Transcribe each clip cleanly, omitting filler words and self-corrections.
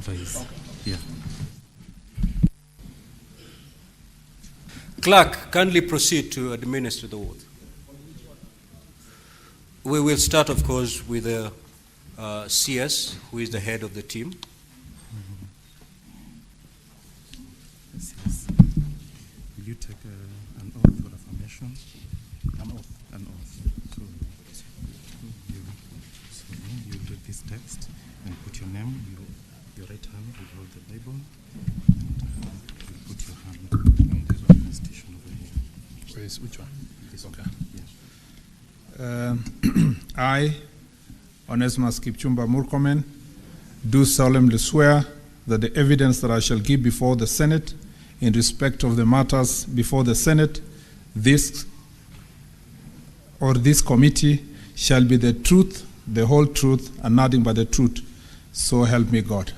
matter is here. Clerk, kindly proceed to administer the oath. We will start, of course, with the CS, who is the head of the team. Yes. Will you take an oath for affirmation? An oath. So you read this text and put your name. Your right hand will hold the Bible, and you put your hand on the constitution over here. Which one? This one. Okay. Yeah. I, Ojwang'S Murkomen, do solemnly swear that the evidence that I shall give before the Senate in respect of the matters before the Senate, this committee shall be the truth, the whole truth, and nothing but the truth. So help me God.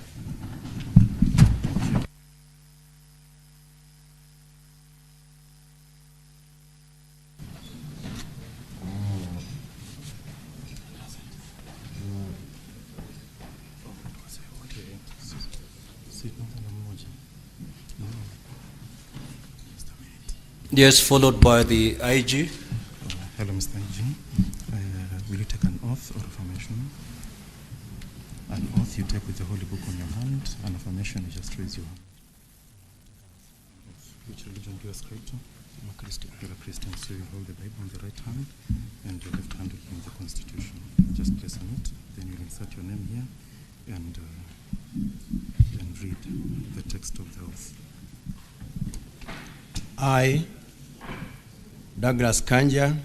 Yes, followed by the IG. Hello, Mr. IG. Will you take an oath or affirmation? An oath you take with the Holy Book on your hand. An affirmation, you just raise your hand. Which religion do you ascribe to? I'm a Christian. You're a Christian, so you hold the Bible on the right hand, and your left hand will be in the Constitution. Just place on it, then you'll insert your name here, and read the text of the oath. I, Douglas Kanja,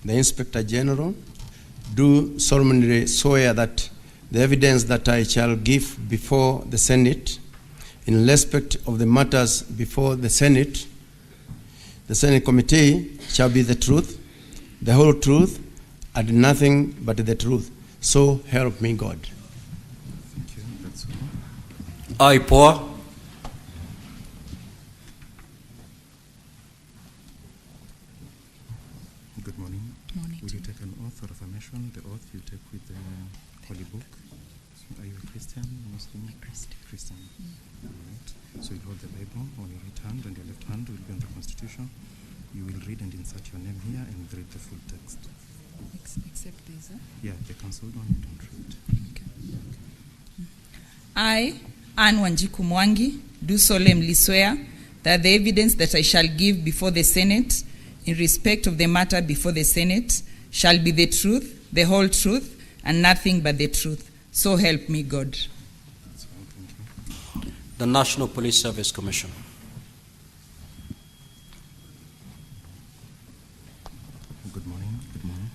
the Inspector General, do solemnly swear that the evidence that I shall give before the Senate in respect of the matters before the Senate committee shall be the truth, the whole truth, and nothing but the truth. So help me God. Thank you. That's all. I, Poa. Good morning. Morning. Will you take an oath or affirmation? The oath you take with the Holy Book. Are you a Christian, Muslim? Christian. All right. So you hold the Bible on your right hand, and your left hand will be on the Constitution. You will read and insert your name here and read the full text. Except this, huh? Yeah, the cancelled one you don't read. Okay. I, Anne Wanjiku Mwangi, do solemnly swear that the evidence that I shall give before the Senate in respect of the matter before the Senate shall be the truth, the whole truth, and nothing but the truth. So help me God. That's all. Thank you. The National Police Service Commission. Good morning. Good morning.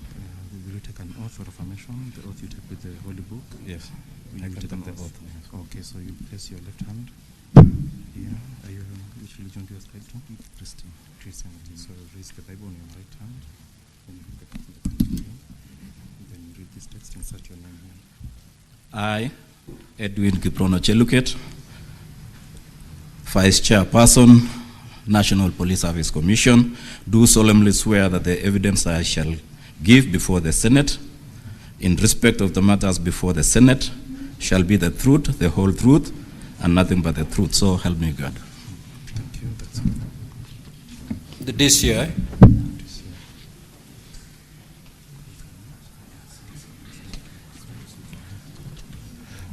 Will you take an oath or affirmation? The oath you take with the Holy Book? Yes. Will you take an the oath? oath. Okay, so you place your left hand here. Are you, which religion do you ascribe to? Christian. Christianity. So raise the Bible on your right hand, and you read the Constitution. Then you read this text, insert your name here. I, Edwin Kiprono Cheluket, Vice Chairperson, National Police Service Commission, do solemnly swear that the evidence I shall give before the Senate in respect of the matters before the Senate shall be the truth, the whole truth, and nothing but the truth. So help me God. Thank you. That's all. The DCI.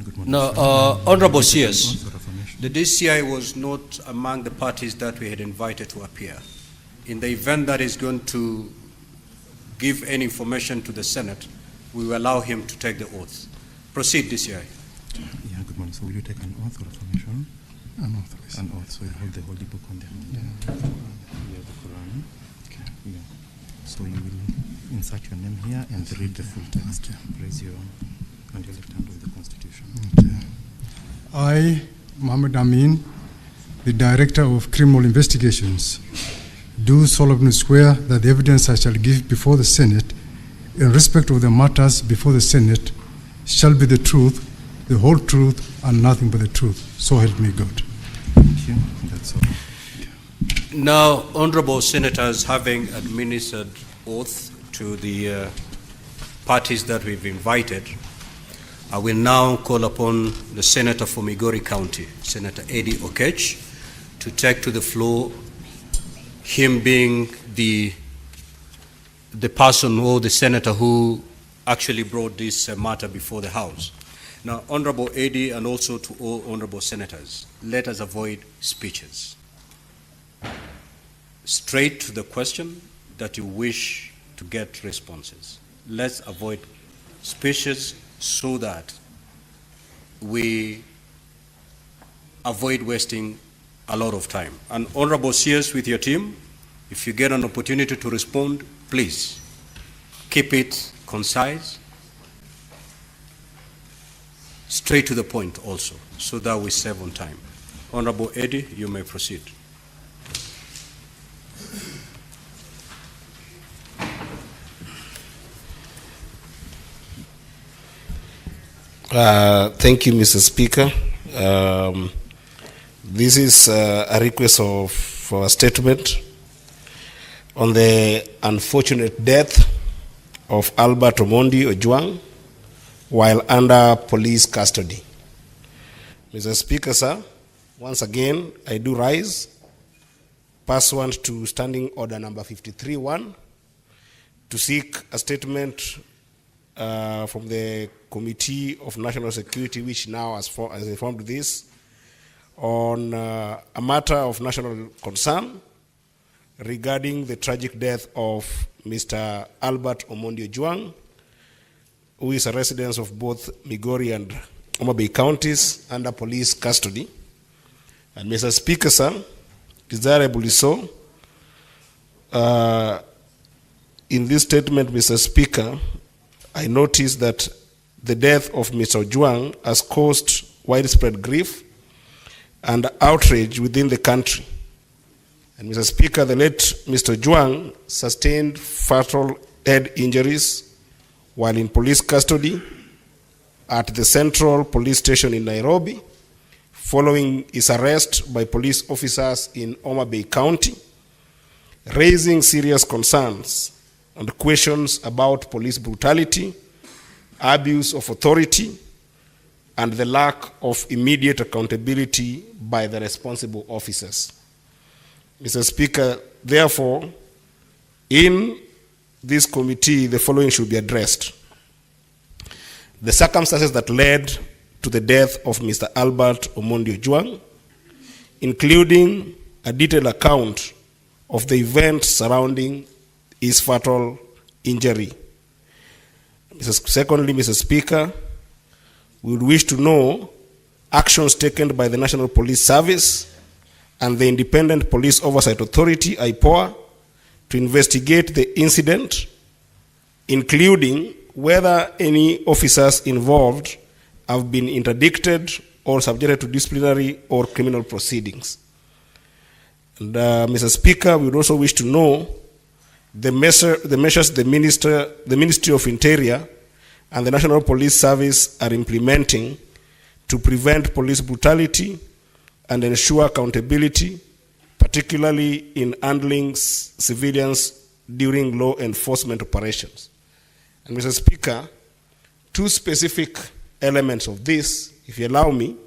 Good morning. No, Honorable CS, Oath or affirmation? the DCI was not among the parties that we had invited to appear. In the event that he's going to give any information to the Senate, we will allow him to take the oath. Proceed, DCI. Yeah, good morning. So will you take an oath or affirmation? An oath, please. An oath. So you hold the Holy Book on the hand. Yeah, the Quran. Okay. Yeah. So you will insert your name here and read the full text. Raise your and your left hand with the Constitution. Okay. I, Mohammed Amin, the Director of Criminal Investigations, do solemnly swear that the evidence I shall give before the Senate in respect of the matters before the Senate shall be the truth, the whole truth, and nothing but the truth. So help me God. Thank you. That's all. Now, honorable senators, having administered oath to the parties that we've invited, I will now call upon the Senator for Migori County, Senator Eddie Okech, to take to the floor, him being the person or the senator who actually brought this matter before the House. Now, Honorable Eddie, and also to all honorable senators, let us avoid speeches. Straight to the question that you wish to get responses. Let's avoid speeches so that we avoid wasting a lot of time. And honorable CS with your team, if you get an opportunity to respond, please keep it concise, straight to the point also, so that we save on time. Honorable Eddie, you may proceed. Thank you, Mr. Speaker. This is a request for a statement on the unfortunate death of Albert Omondi Ojwang while under police custody. Mr. Speaker, sir, once again, I do rise pursuant to Standing Order number 53-1 to seek a statement from the Committee of National Security, which now has informed this, on a matter of national concern regarding the tragic death of Mr. Albert Omondi Ojwang, who is a resident of both Migori and Homa Bay counties under police custody. And Mr. Speaker, sir, desirably so, in this statement, Mr. Speaker, I noticed that the death of Mr. Ojwang has caused widespread grief and outrage within the country. And Mr. Speaker, the late Mr. Ojwang sustained fatal head injuries while in police custody at the Central Police Station in Nairobi, following his arrest by police officers in Homa Bay County, raising serious concerns and questions about police brutality, abuse of authority, and the lack of immediate accountability by the responsible officers. Mr. Speaker, therefore, in this committee, the following should be addressed. The circumstances that led to the death of Mr. Albert Omondi Ojwang, including a detailed account of the events surrounding his fatal injury. Secondly, Mr. Speaker, we would wish to know actions taken by the National Police Service and the Independent Police Oversight Authority, IPOA, to investigate the incident, including whether any officers involved have been interdicted or subjected to disciplinary or criminal proceedings. And Mr. Speaker, we would also wish to know the measures the Ministry of Interior and the National Police Service are implementing to prevent police brutality and ensure accountability, particularly in handling civilians during law enforcement operations. And Mr. Speaker, two specific elements of this, if you allow me,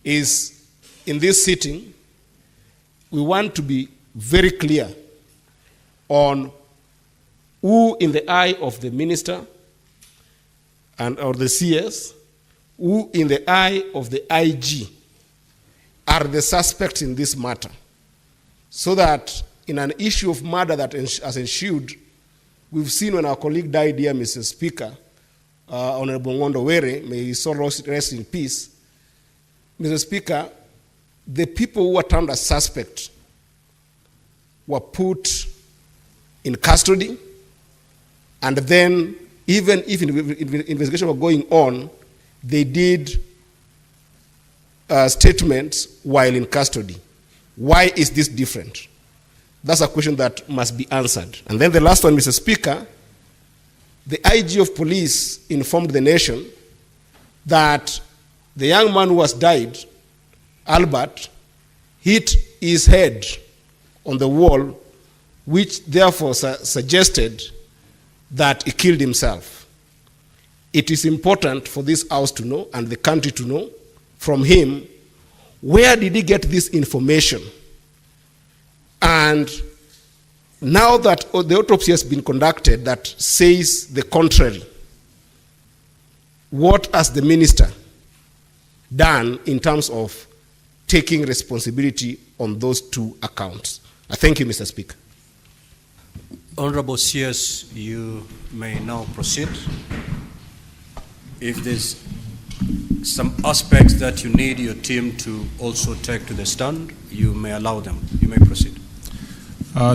is in this sitting, we want to be very clear on who in the eye of the minister and or the CS, who in the eye of the IG are the suspects in this matter, so that in an issue of murder that has ensued, we've seen when our colleague died here, Mr. Speaker, Honorable Ngondo Were, may his soul rest in peace. Mr. Speaker, the people who were termed as suspects were put in custody, and then even if investigation was going on, they did statements while in custody. Why is this different? That's a question that must be answered. And then the last one, Mr. Speaker, the IG of police informed the nation that the young man who has died, Albert, hit his head on the wall, which therefore suggested that he killed himself. it is important for this House to know and the country to know from him, where did he get this information? And now that the autopsy has been conducted that says the contrary, what has the minister done in terms of taking responsibility on those two accounts? I thank you, Mr. Speaker. Honorable CS, you may now proceed. If there's some aspects that you need your team to also take to the stand, you may allow them. You may proceed.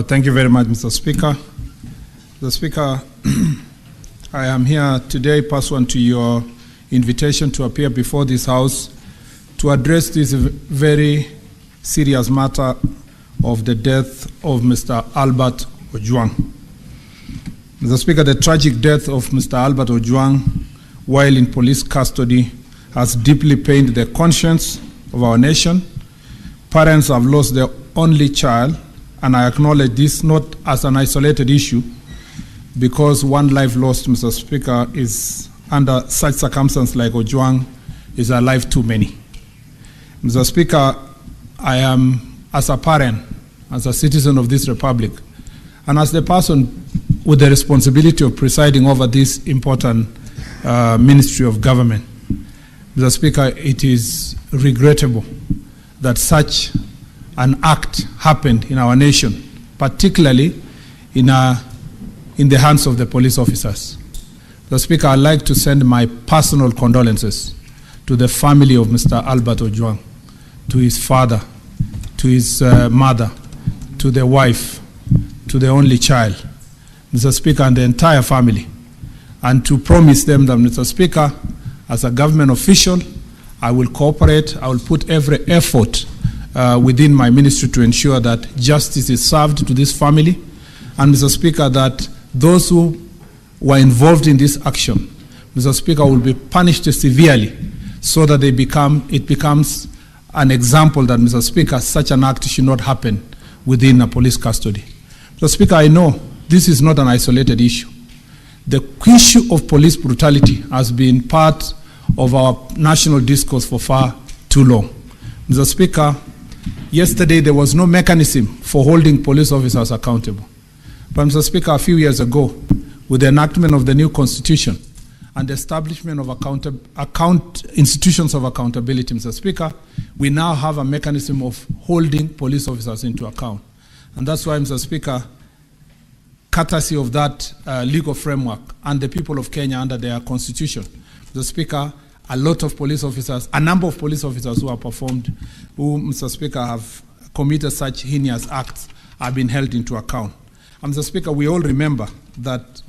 Thank you very much, Mr. Speaker. Mr. Speaker, I am here today pursuant to your invitation to appear before this House to address this very serious matter of the death of Mr. Albert Ojwang. Mr. Speaker, the tragic death of Mr. Albert Ojwang while in police custody has deeply pained the conscience of our nation. Parents have lost their only child, and I acknowledge this not as an isolated issue, because one life lost, Mr. Speaker, is under such circumstances like Ojwang is a life too many. Mr. Speaker, I am, as a parent, as a citizen of this republic, and as the person with the responsibility of presiding over this important ministry of government, Mr. Speaker, it is regrettable that such an act happened in our nation, particularly in the hands of the police officers. Mr. Speaker, I'd like to send my personal condolences to the family of Mr. Albert Ojwang, to his father, to his mother, to the wife, to the only child, Mr. Speaker, and the entire family, and to promise them that, Mr. Speaker, as a government official, I will cooperate, I will put every effort within my ministry to ensure that justice is served to this family, and, Mr. Speaker, that those who were involved in this action, Mr. Speaker, will be punished severely so that it becomes an example that, Mr. Speaker, such an act should not happen within a police custody. Mr. Speaker, I know this is not an isolated issue. The issue of police brutality has been part of our national discourse for far too long. Mr. Speaker, yesterday there was no mechanism for holding police officers accountable. But, Mr. Speaker, a few years ago, with the enactment of the new constitution and the establishment of institutions of accountability, Mr. Speaker, we now have a mechanism of holding police officers into account. And that's why, Mr. Speaker, courtesy of that legal framework and the people of Kenya under their constitution, Mr. Speaker, a number of police officers who have performed, who, Mr. Speaker, have committed such heinous acts have been held into account. And, Mr. Speaker, we all remember that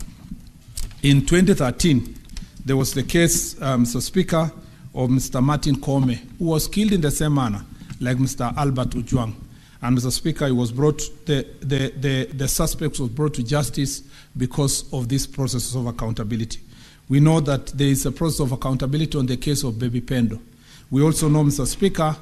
in 2013, there was the case, Mr. Speaker, of Mr. Murkomen, who was killed in the same manner like Mr. Albert Ojwang. And, Mr. Speaker, it was brought, the suspect was brought to justice because of this process of accountability. We know that there is a process of accountability on the case of Baby Pendo. We also know, Mr. Speaker,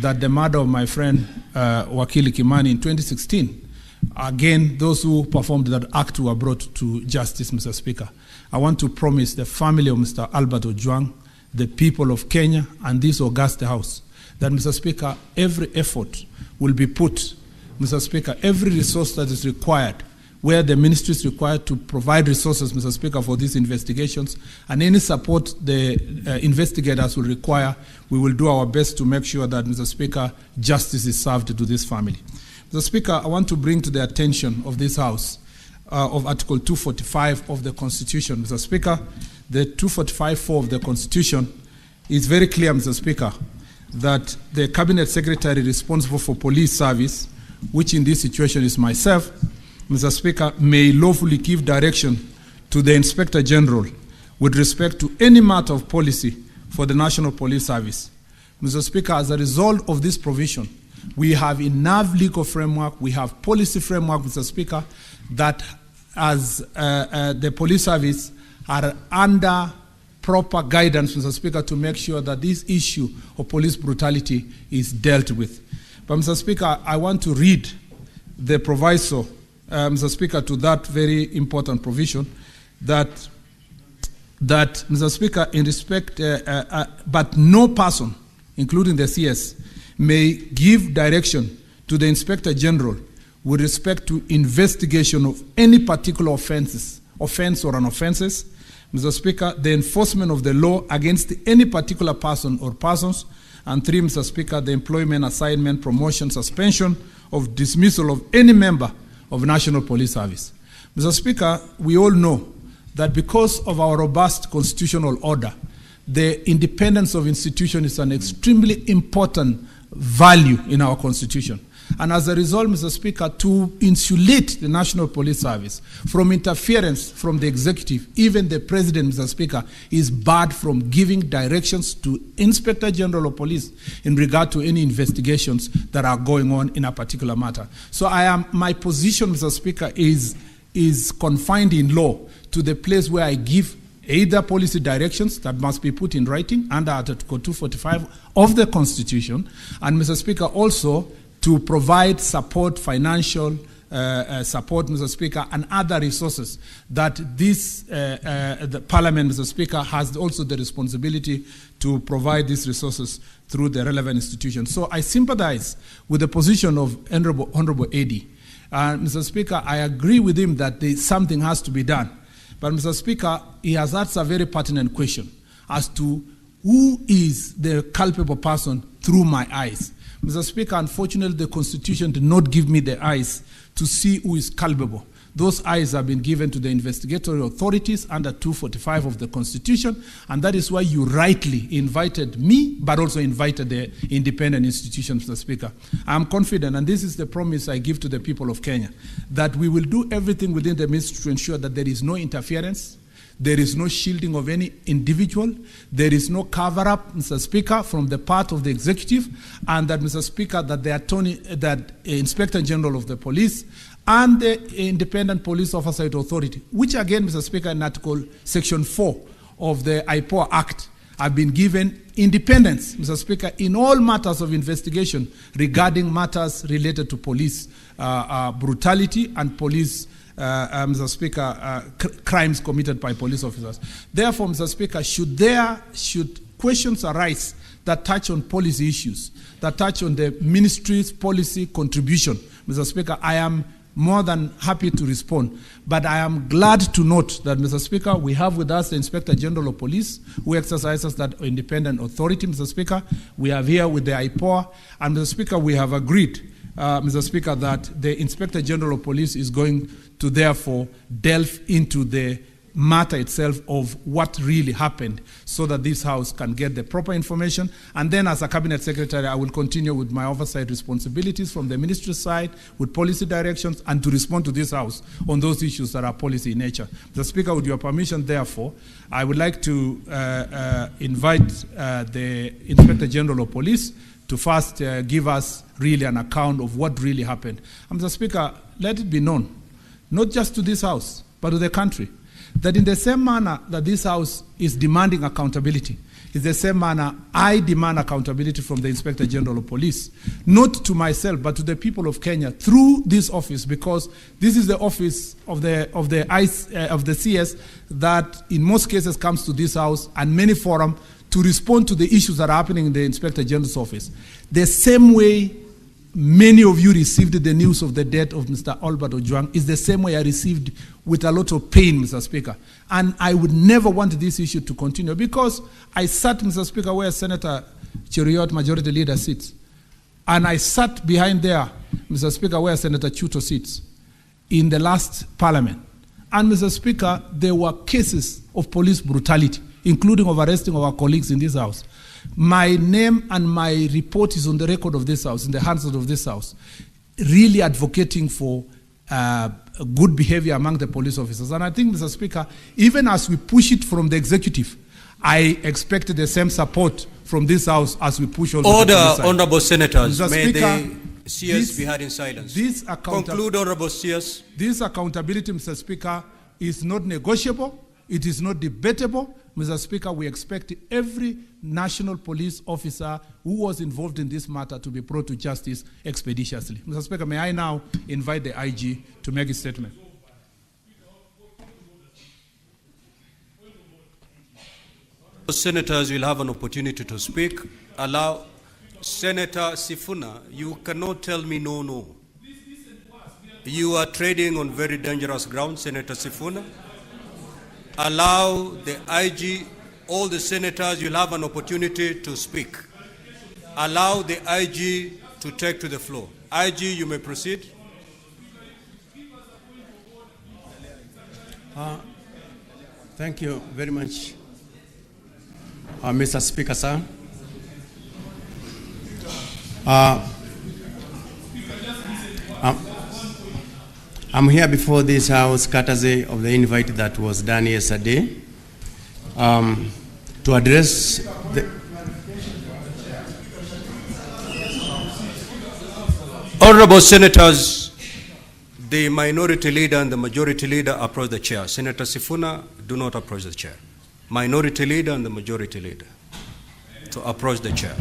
that the murder of my friend Wakili Kimani in 2016, again, those who performed that act were brought to justice, Mr. Speaker. I want to promise the family of Mr. Albert Ojwang, the people of Kenya, and this august House, that, Mr. Speaker, every effort will be put, Mr. Speaker, every resource that is required, where the ministry is required to provide resources, Mr. Speaker, for these investigations, and any support the investigators will require, we will do our best to make sure that, Mr. Speaker, justice is served to this family. Mr. Speaker, I want to bring to the attention of this House of Article 245 of the Constitution. Mr. Speaker, the 245(4) of the Constitution is very clear, Mr. Speaker, that the Cabinet Secretary responsible for police service, which in this situation is myself, Mr. Speaker, may lawfully give direction to the Inspector General with respect to any matter of policy for the National Police Service. Mr. Speaker, as a result of this provision, we have enough legal framework, we have policy framework, Mr. Speaker, that as the police service are under proper guidance, Mr. Speaker, to make sure that this issue of police brutality is dealt with. But, Mr. Speaker, I want to read the proviso, Mr. Speaker, to that very important provision, that that, Mr. Speaker, in respect, but no person, including the CS, may give direction to the Inspector General with respect to investigation of any particular offense or an offenses. Mr. Speaker, the enforcement of the law against any particular person or persons. And 3, Mr. Speaker, the employment, assignment, promotion, suspension, of dismissal of any member of National Police Service. Mr. Speaker, we all know that because of our robust constitutional order, the independence of institution is an extremely important value in our constitution. And as a result, Mr. Speaker, to insulate the National Police Service from interference from the executive, even the President, Mr. Speaker, is barred from giving directions to Inspector General of Police in regard to any investigations that are going on in a particular matter. So my position, Mr. Speaker, is confined in law to the place where I give either policy directions that must be put in writing under Article 245 of the Constitution, and, Mr. Speaker, also to provide support, financial support, Mr. Speaker, and other resources that the Parliament, Mr. Speaker, has also the responsibility to provide these resources through the relevant institutions. So I sympathize with the position of Honorable AD. Mr. Speaker, I agree with him that something has to be done. But, Mr. Speaker, he has asked a very pertinent question as to who is the culpable person through my eyes. Mr. Speaker, unfortunately, the Constitution did not give me the eyes to see who is culpable. Those eyes have been given to the investigatory authorities under 245 of the Constitution, and that is why you rightly invited me, but also invited the independent institutions, Mr. Speaker. I am confident, and this is the promise I give to the people of Kenya, that we will do everything within the ministry to ensure that there is no interference, there is no shielding of any individual. There is no cover-up, Mr. Speaker, from the part of the executive, and that, Mr. Speaker, that the Inspector General of the Police and the Independent Police Oversight Authority, which again, Mr. Speaker, in Article Section 4 of the IPOA Act, have been given independence, Mr. Speaker, in all matters of investigation regarding matters related to police brutality and police Mr. Speaker, crimes committed by police officers. Therefore, Mr. Speaker, should questions arise that touch on policy issues, that touch on the ministry's policy contribution, Mr. Speaker, I am more than happy to respond. But I am glad to note that, Mr. Speaker, we have with us the Inspector General of Police, who exercises that independent authority, Mr. Speaker. We have here with the IPOA, and, Mr. Speaker, we have agreed, Mr. Speaker, that the Inspector General of Police is going to therefore delve into the matter itself of what really happened so that this House can get the proper information. And then as a Cabinet Secretary, I will continue with my oversight responsibilities from the ministry side with policy directions and to respond to this House on those issues that are policy in nature. Mr. Speaker, with your permission, therefore, I would like to invite the Inspector General of Police to first give us really an account of what really happened. And, Mr. Speaker, let it be known, not just to this House, but to the country, that in the same manner that this House is demanding accountability, in the same manner I demand accountability from the Inspector General of Police, not to myself, but to the people of Kenya through this office, because this is the office of the CS that in most cases comes to this House and many forums to respond to the issues that are happening in the Inspector General's office. The same way many of you received the news of the death of Mr. Albert Ojwang is the same way I received with a lot of pain, Mr. Speaker. And I would never want this issue to continue because I sat, Mr. Speaker, where Senator Cheruiyot, Majority Leader, sits. And I sat behind there, Mr. Speaker, where Senator Chuto sits in the last Parliament. And, Mr. Speaker, there were cases of police brutality, including of arresting our colleagues in this House. My name and my report is on the record of this House, in the hands of this House, really advocating for good behavior among the police officers. And I think, Mr. Speaker, even as we push it from the executive, I expect the same support from this House as we push on Order, the police side. Honorable Senators, Mr. may Speaker, the CS be heard in silence. Conclude, Honorable CS. This accountability, Mr. Speaker, is not negotiable. It is not debatable. Mr. Speaker, we expect every national police officer who was involved in this matter to be brought to justice expeditiously. Mr. Speaker, may I now invite the IG to make a statement. Senators will have an opportunity to speak. Allow Senator Sifuna, you cannot tell me no. You are trading on very dangerous ground, Senator Sifuna. Allow the IG, all the senators, you'll have an opportunity to speak. Allow the IG to take to the floor. IG, you may proceed. Thank you very much, Mr. Speaker, sir. I'm here before this House courtesy of the invite that was done yesterday to address the... Honorable Senators, the minority leader and the majority leader approach the chair. Senator Sifuna, do not approach the chair. Minority leader and the majority leader to approach the chair.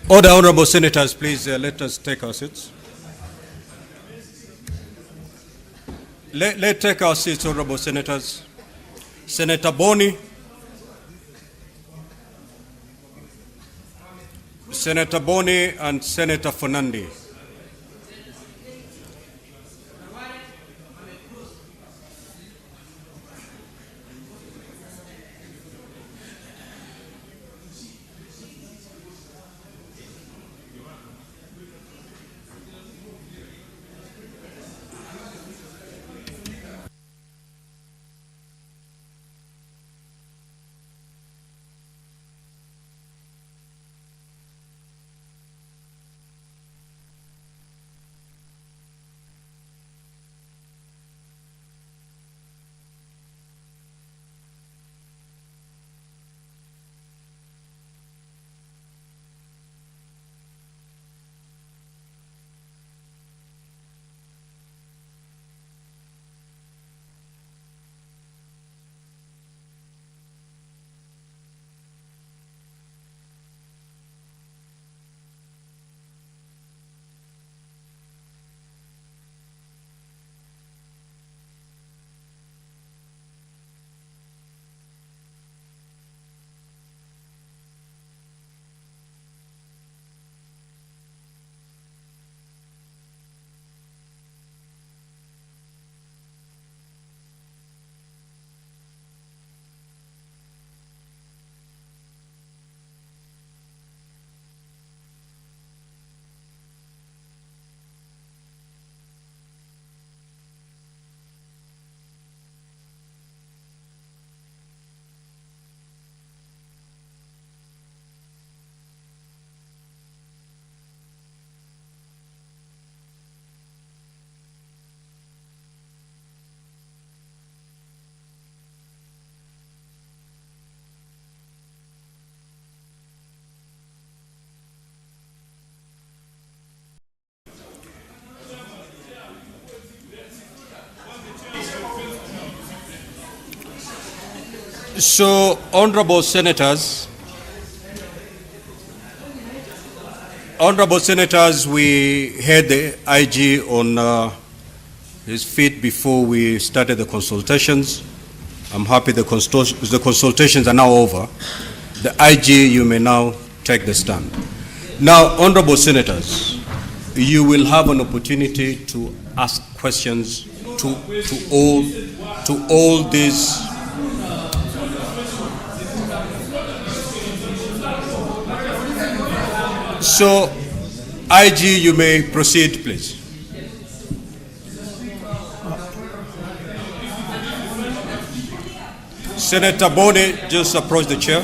Order, honorable senators, please let us take our seats. Let's take our seats, honorable senators. Senator Boni, Senator Boni and Senator Fernandi. So, honorable senators, we had the IG on his feet before we started the consultations. I'm happy the consultations are now over. The IG, you may now take the stand. Now, honorable senators, you will have an opportunity to ask questions to all these. So, IG, you may proceed, please. Senator Bode, just approach the chair.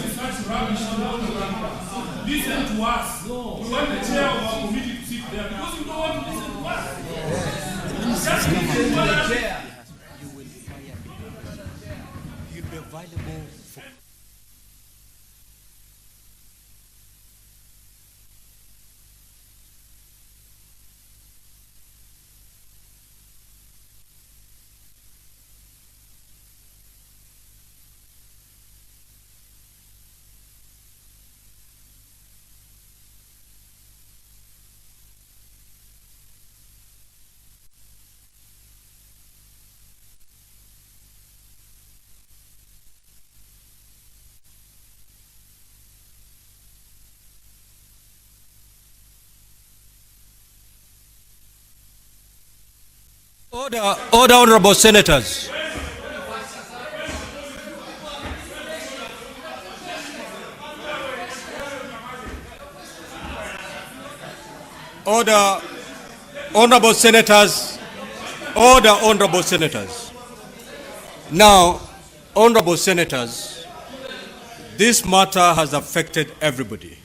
Listen to us. We want the chair of our committee to sit there because you don't want to listen to us. Just listen to us. You'll be available for. Order, honorable senators. Order, honorable senators. Order, honorable senators. Now, honorable senators, this matter has affected everybody.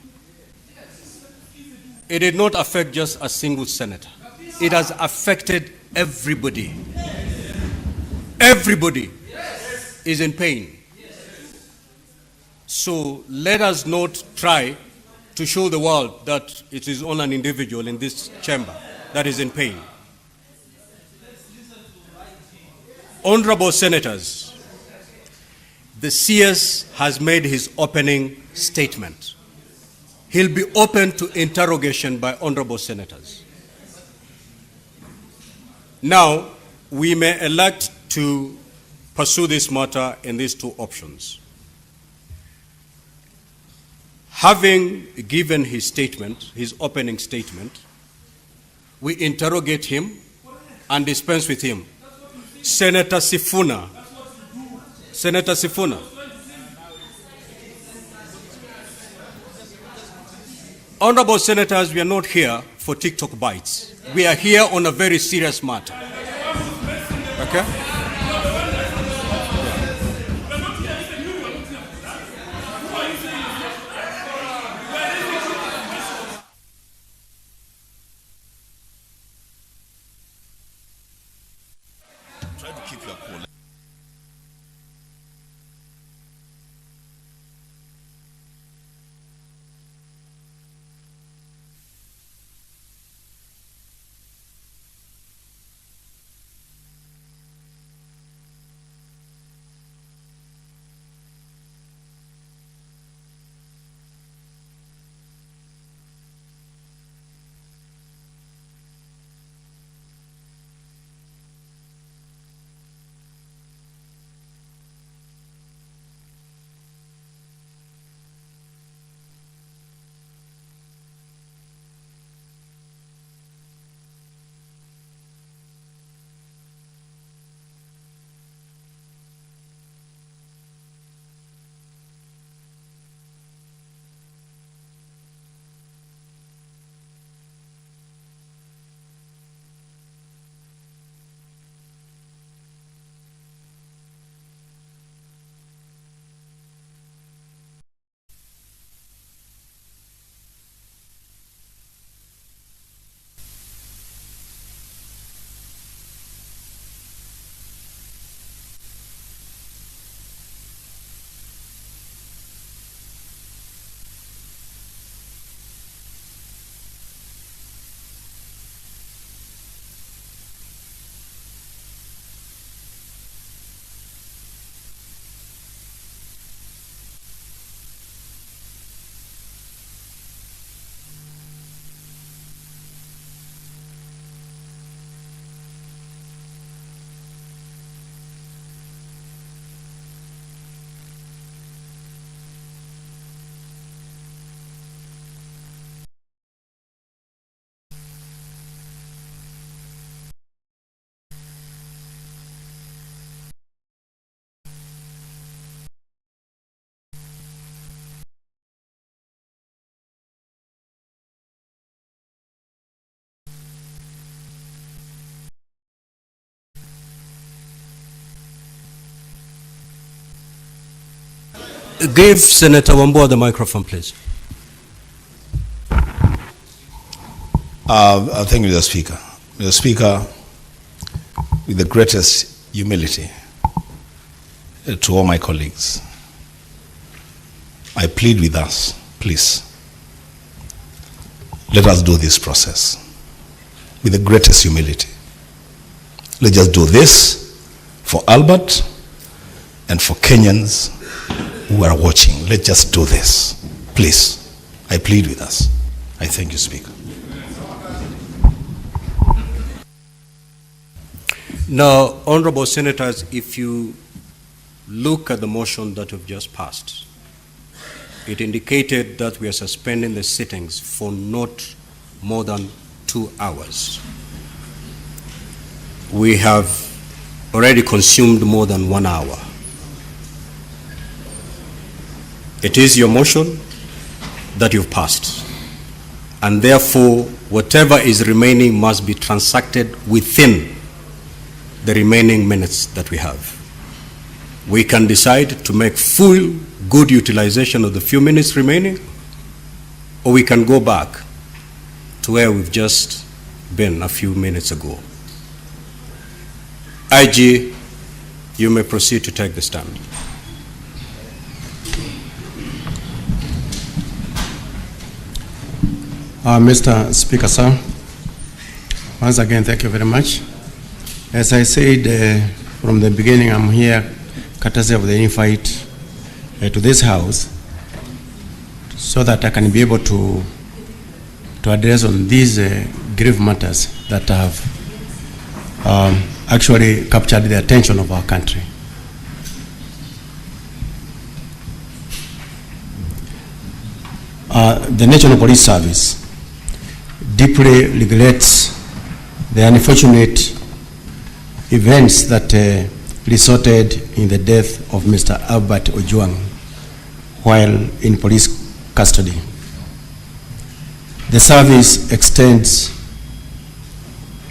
It did not affect just a single senator. It has affected everybody. Everybody is in pain. So let us not try to show the world that it is only an individual in this chamber that is in pain. Honorable senators, the CS has made his opening statement. He'll be open to interrogation by honorable senators. Now, we may elect to pursue this matter in these two options. Having given his statement, his opening statement, we interrogate him and dispense with him. Senator Sifuna. Senator Sifuna. Honorable senators, we are not here for TikTok bites. We are here on a very serious matter. Okay? Try to keep your cool. Give Senator Wambua the microphone, please. Thank you, Mr. Speaker. Mr. Speaker, with the greatest humility to all my colleagues, I plead with us, please, let us do this process with the greatest humility. Let's just do this for Albert and for Kenyans who are watching. Let's just do this. Please, I plead with us. I thank you, Speaker. Now, honorable senators, if you look at the motion that we've just passed, it indicated that we are suspending the sittings for not more than 2 hours. We have already consumed more than 1 hour. It is your motion that you've passed, and therefore whatever is remaining must be transacted within the remaining minutes that we have. We can decide to make full good utilization of the few minutes remaining, or we can go back to where we've just been a few minutes ago. IG, you may proceed to take the stand. Mr. Speaker, sir, once again, thank you very much. As I said from the beginning, I'm here courtesy of the invite to this house so that I can be able to address on these grave matters that have actually captured the attention of our country. The National Police Service deeply regrets the unfortunate events that resulted in the death of Mr. Albert Ojwang while in police custody. The service extends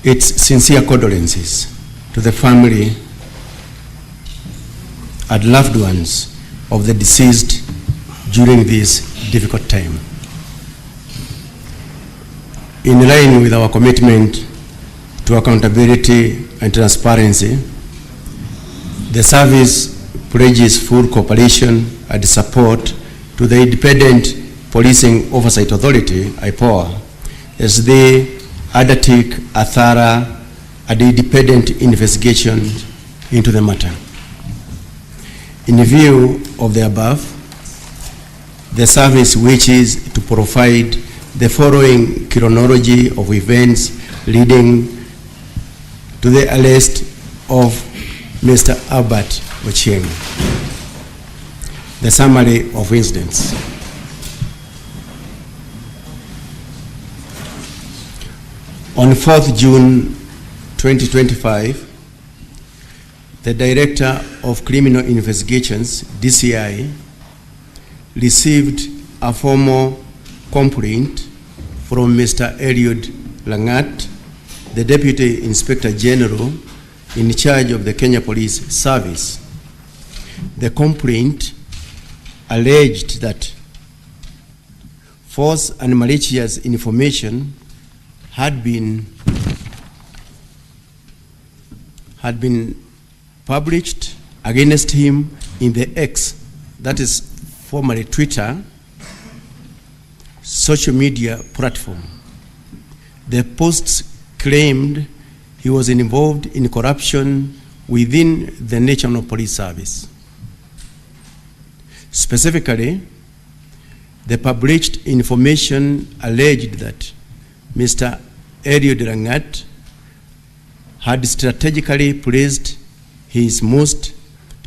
its sincere condolences to the family and loved ones of the deceased during this difficult time. In line with our commitment to accountability and transparency, the service pledges full cooperation and support to the Independent Policing Oversight Authority, IPOA, as they undertake a thorough and independent investigation into the matter. In view of the above, the service wishes to provide the following chronology of events leading to the arrest of Mr. Albert Ojwang. The summary of incidents. On 4th June 2025, the Director of Criminal Investigations, DCI, received a formal complaint from Mr. Eliud Langat, the Deputy Inspector General in charge of the Kenya Police Service. The complaint alleged that false and malicious information had been published against him in the X, that is formerly Twitter, social media platform. The posts claimed he was involved in corruption within the National Police Service. Specifically, the published information alleged that Mr. Eliud Langat had strategically placed his most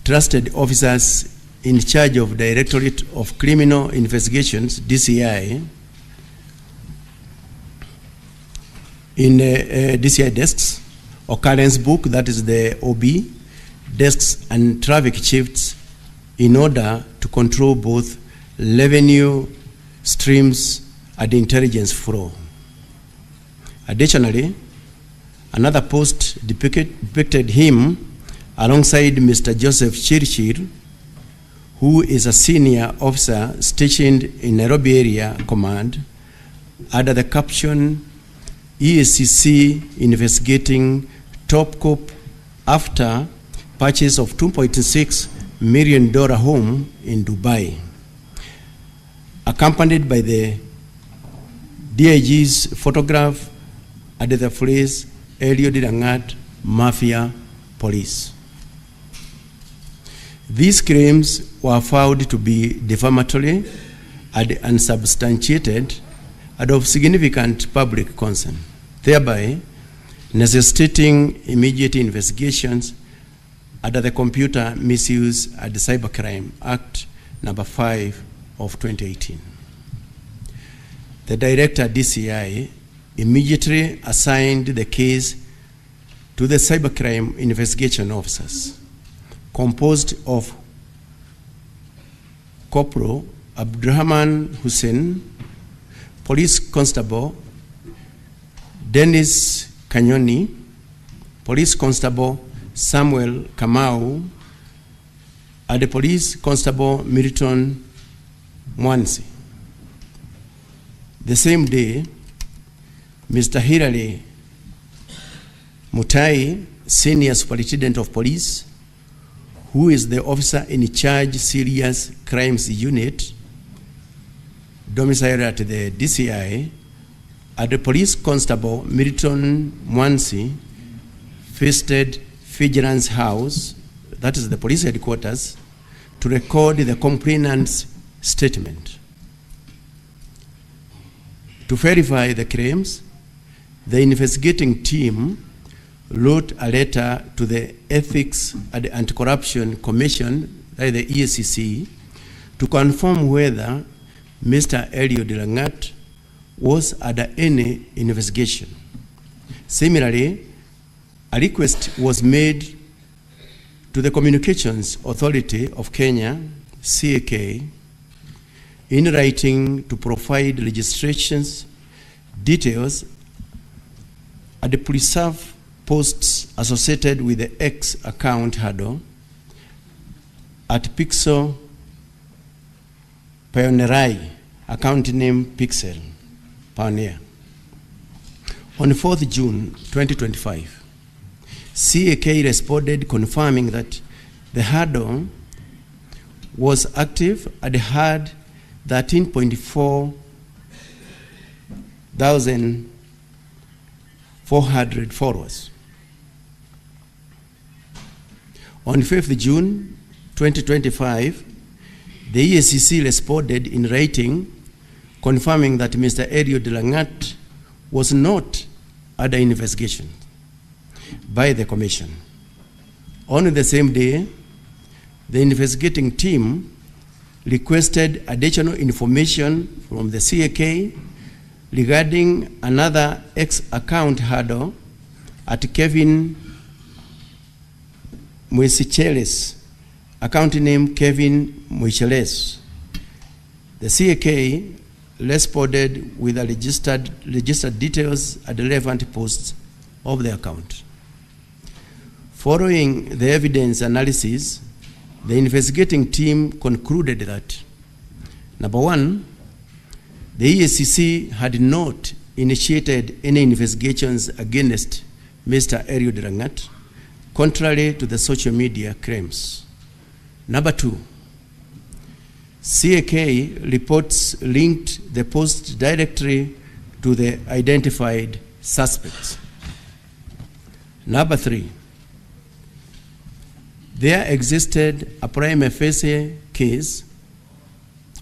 trusted officers in charge of Directorate of Criminal Investigations, DCI, in DCI desks, occurrence book, that is the OB, desks and traffic chiefs, in order to control both revenue streams and intelligence flow. Additionally, another post depicted him alongside Mr. Joseph Chirchir, who is a senior officer stationed in Nairobi Area Command, under the caption EACC investigating top cop after purchase of $2.6 million home in Dubai, accompanied by the DIG's photograph at the phrase Eliud Langat Mafia Police. These claims were found to be defamatory and unsubstantiated and of significant public concern, thereby necessitating immediate investigations under the Computer Misuse and Cybercrime Act number 5 of 2018. The Director DCI immediately assigned the case to the cybercrime investigation officers, composed of Corporal Abdurrahman Hussein, Police Constable Dennis Kanyoni, Police Constable Samuel Kamau, and the Police Constable Milton Mwansi. The same day, Mr. Hilary Mutai, Senior Superintendent of Police, who is the officer in charge Serious Crimes Unit, domiciled at the DCI, and the Police Constable Milton Mwansi visited Vigilance House, that is the police headquarters, to record the complainant's statement. To verify the claims, the investigating team wrote a letter to the Ethics and Anti-Corruption Commission, the EACC, to confirm whether Mr. Eliud Langat was under any investigation. Similarly, a request was made to the Communications Authority of Kenya, CAK, in writing to provide registrations, details, and preserve posts associated with the X account handle at Pixel Pioneerai, account name Pixel Pioneer. On 4th June 2025, CAK responded confirming that the handle was active and had 13.4 thousand 400 followers. On 5th June 2025, the EACC responded in writing confirming that Mr. Eliud Langat was not under investigation by the Commission. On the same day, the investigating team requested additional information from the CAK regarding another X account handle at Kevin Mwesicheles, account name Kevin Mwicheles. The CAK responded with the registered details and relevant posts of the account. Following the evidence analysis, the investigating team concluded that, number one, the EACC had not initiated any investigations against Mr. Eliud Langat, contrary to the social media claims. Number two, CAK reports linked the post directly to the identified suspects. Number three, there existed a prima facie case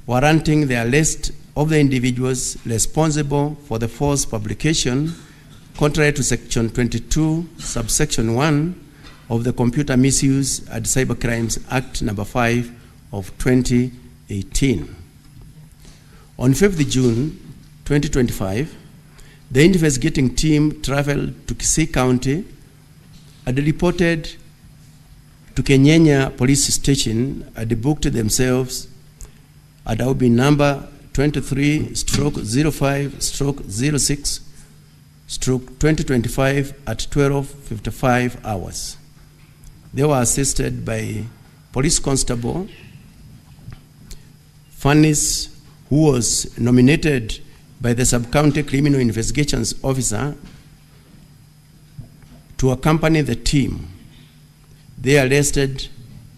warranting the arrest of the individuals responsible for the false publication, contrary to Section 22, subsection 1 of the Computer Misuse and Cybercrimes Act number 5 of 2018. On 5th June 2025, the investigating team traveled to Kisii County and reported to Kenyanya Police Station and booked themselves at OB number 23/05/06/2025 at 12:55 hours. They were assisted by Police Constable Furnace, who was nominated by the Sub-County Criminal Investigations Officer to accompany the team. They arrested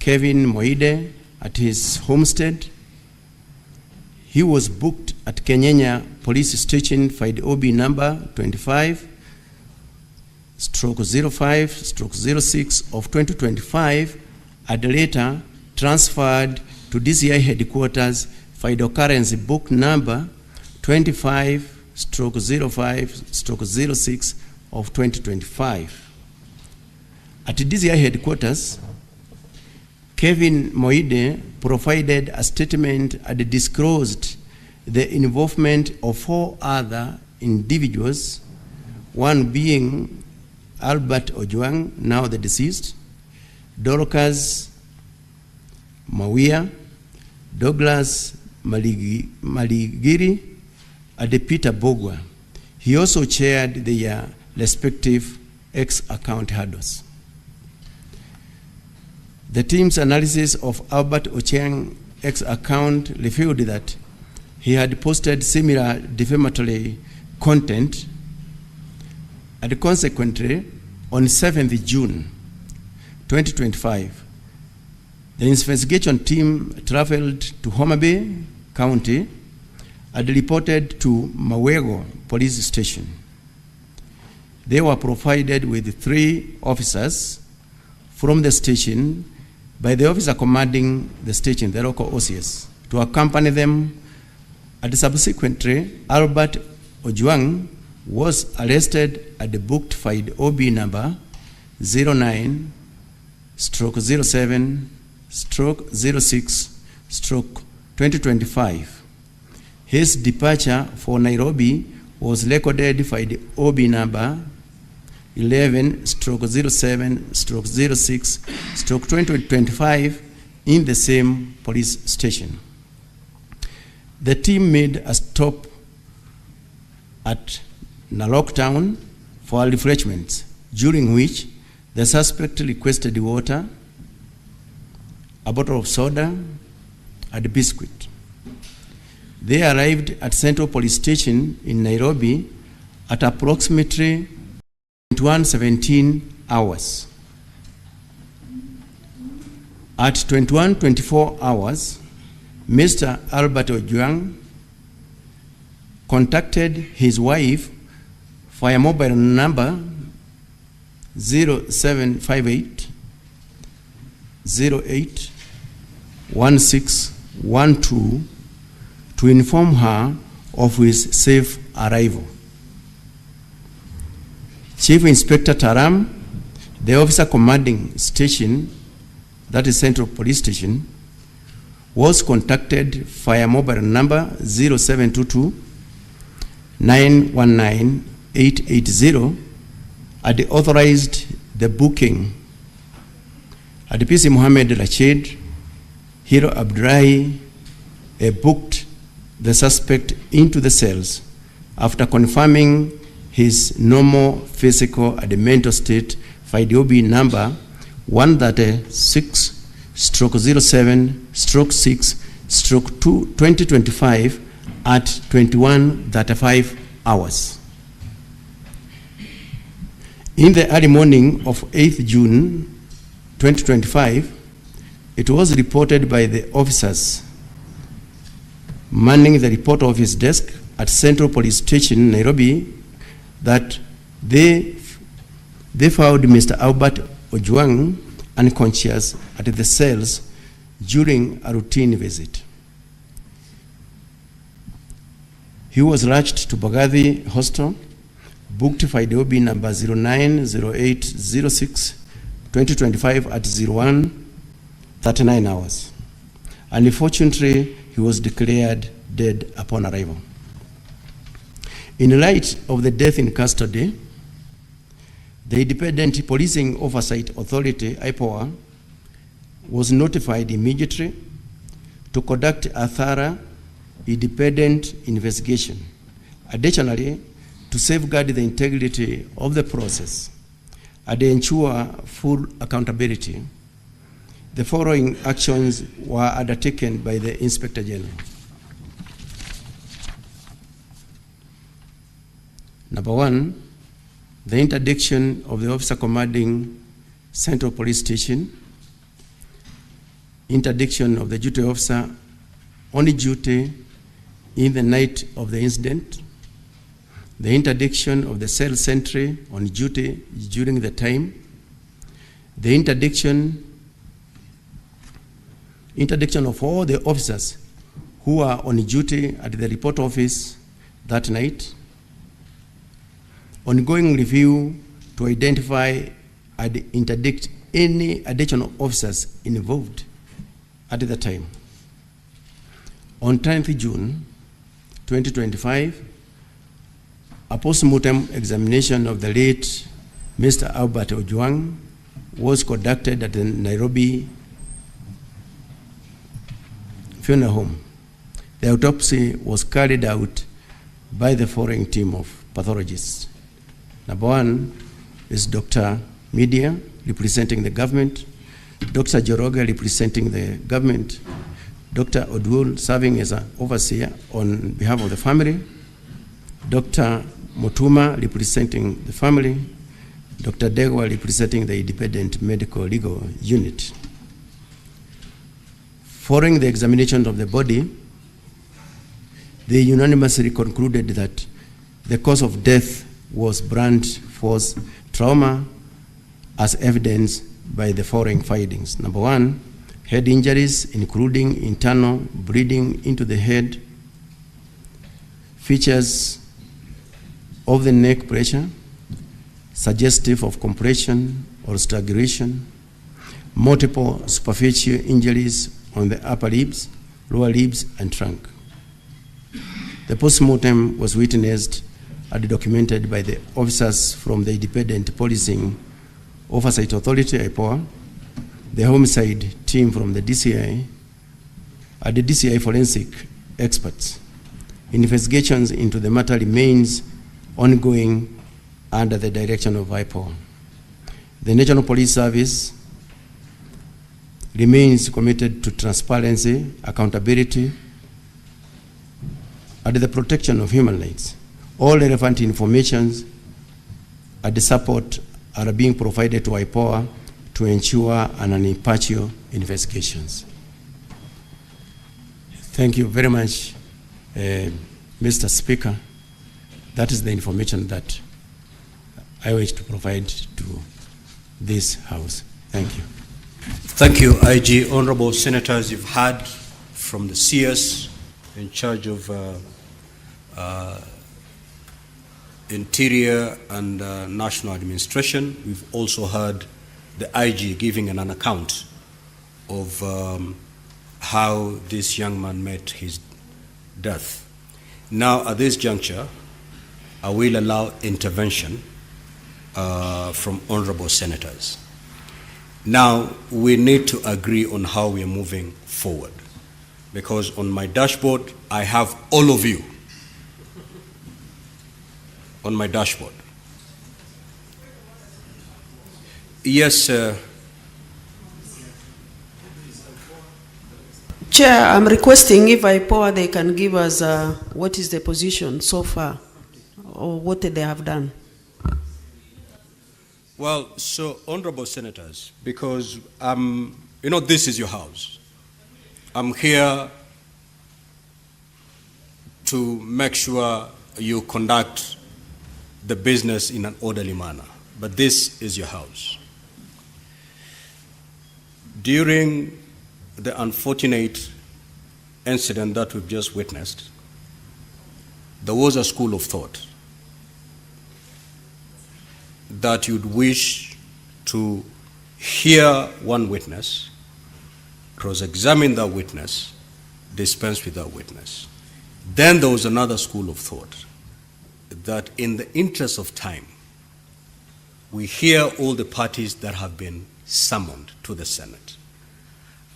Kevin Moide at his homestead. He was booked at Kenyenya Police Station, file OB number 25/05/06 of 2025, and later transferred to DCI headquarters, file occurrence book number 25/05/06 of 2025. At DCI headquarters, Kevin Moide provided a statement and disclosed the involvement of 4 other individuals, one being Albert Ojwang', now the deceased, Dorcas Mawia, Douglas Maligiri, and Peter Bogwa. He also chaired their respective X-account handles. The team's analysis of Albert Ochieng's X-account revealed that he had posted similar defamatory content, and consequently, on 7th June 2025, the investigation team traveled to Homa Bay County and reported to Mawego Police Station. They were provided with 3 officers from the station by the officer commanding the station, the local OCS, to accompany them, and subsequently, Albert Ojwang' was arrested at the booked file OB number 09/07/06/2025. His departure for Nairobi was recorded file OB number 11/07/06/2025 in the same police station. The team made a stop at Narok Town for refreshments, during which the suspect requested water, a bottle of soda, and a biscuit. They arrived at Central Police Station in Nairobi at approximately 21:17 hours. At 21:24 hours, Mr. Albert Ojwang' contacted his wife via mobile number 0758 08 1612 to inform her of his safe arrival. Chief Inspector Taram, the officer commanding station, that is Central Police Station, was contacted via mobile number 0722 919 880 and authorized the booking. At PC Mohammed Rashid, Hero Abdullahi booked the suspect into the cells after confirming his normal physical and mental state, file OB number 136/07/6/2025 at 21:35 hours. In the early morning of 8th June 2025, it was reported by the officers manning the report office desk at Central Police Station, Nairobi, that they found Mr. Albert Ojwang' unconscious at the cells during a routine visit. He was rushed to Bagathi Hostel, booked file OB number 09/08/06/2025 at 01:39 hours. Unfortunately, he was declared dead upon arrival. In light of the death in custody, the Independent Policing Oversight Authority, IPOA, was notified immediately to conduct a thorough, independent investigation. Additionally, to safeguard the integrity of the process and ensure full accountability, The following actions were undertaken by the Inspector General. Number one, the interdiction of the officer commanding Central Police Station, interdiction of the duty officer on duty in the night of the incident, the interdiction of the cell sentry on duty during the time, the interdiction of all the officers who are on duty at the report office that night, ongoing review to identify and interdict any additional officers involved at the time. On 10th June 2025, a post-mortem examination of the late Mr. Albert Ojwang was conducted at the Nairobi funeral home. The autopsy was carried out by the following team of pathologists. Number one is Dr. Media, representing the government, Dr. Joroge, representing the government, Dr. Odul, serving as an overseer on behalf of the family, Dr. Mutuma, representing the family, Dr. Degwa, representing the Independent Medical Legal Unit. Following the examination of the body, they unanimously concluded that the cause of death was blunt force trauma, as evidenced by the following findings. Number one, head injuries, including internal bleeding into the head, features of the neck pressure, suggestive of compression or strangulation, multiple superficial injuries on the upper ribs, lower ribs, and trunk. The postmortem was witnessed and documented by the officers from the Independent Policing Oversight Authority, IPOA, the homicide team from the DCI, and the DCI forensic experts. Investigations into the matter remains ongoing under the direction of IPOA. The National Police Service remains committed to transparency, accountability, and the protection of human rights. All relevant information and the support are being provided to IPOA to ensure an impartial investigations. Thank you very much, Mr. Speaker. That is the information that I wish to provide to this House. Thank you. Thank you, IG. Honorable Senators, you've heard from the CS in charge of Interior and National Administration. We've also heard the IG giving an account of how this young man met his death. Now, at this juncture, I will allow intervention from honorable senators. Now, we need to agree on how we are moving forward, because on my dashboard, I have all of you on my dashboard. Yes, sir. Chair, I'm requesting if IPOA they can give us what is the position so far, or what they have done. Well, so honorable senators, because this is your house. I'm here to make sure you conduct the business in an orderly manner, but this is your house. During the unfortunate incident that we've just witnessed, there was a school of thought that you'd wish to hear one witness, cross-examine that witness, dispense with that witness. Then there was another school of thought that in the interest of time, we hear all the parties that have been summoned to the Senate.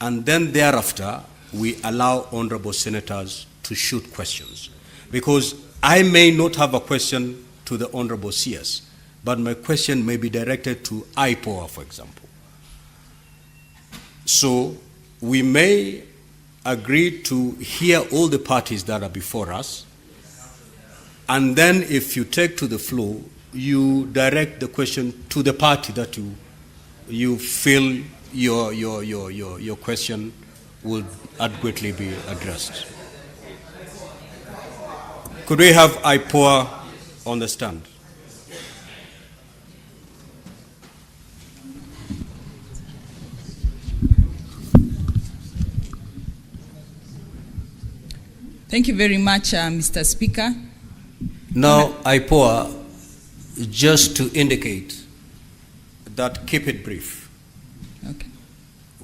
And then thereafter, we allow honorable senators to shoot questions. Because I may not have a question to the honorable CS, but my question may be directed to IPOA, for example. So we may agree to hear all the parties that are before us, and then if you take to the floor, you direct the question to the party that you feel your question will adequately be addressed. Could we have IPOA on the stand? Thank you very much, Mr. Speaker. Now, IPOA, just to indicate that keep it brief. Okay.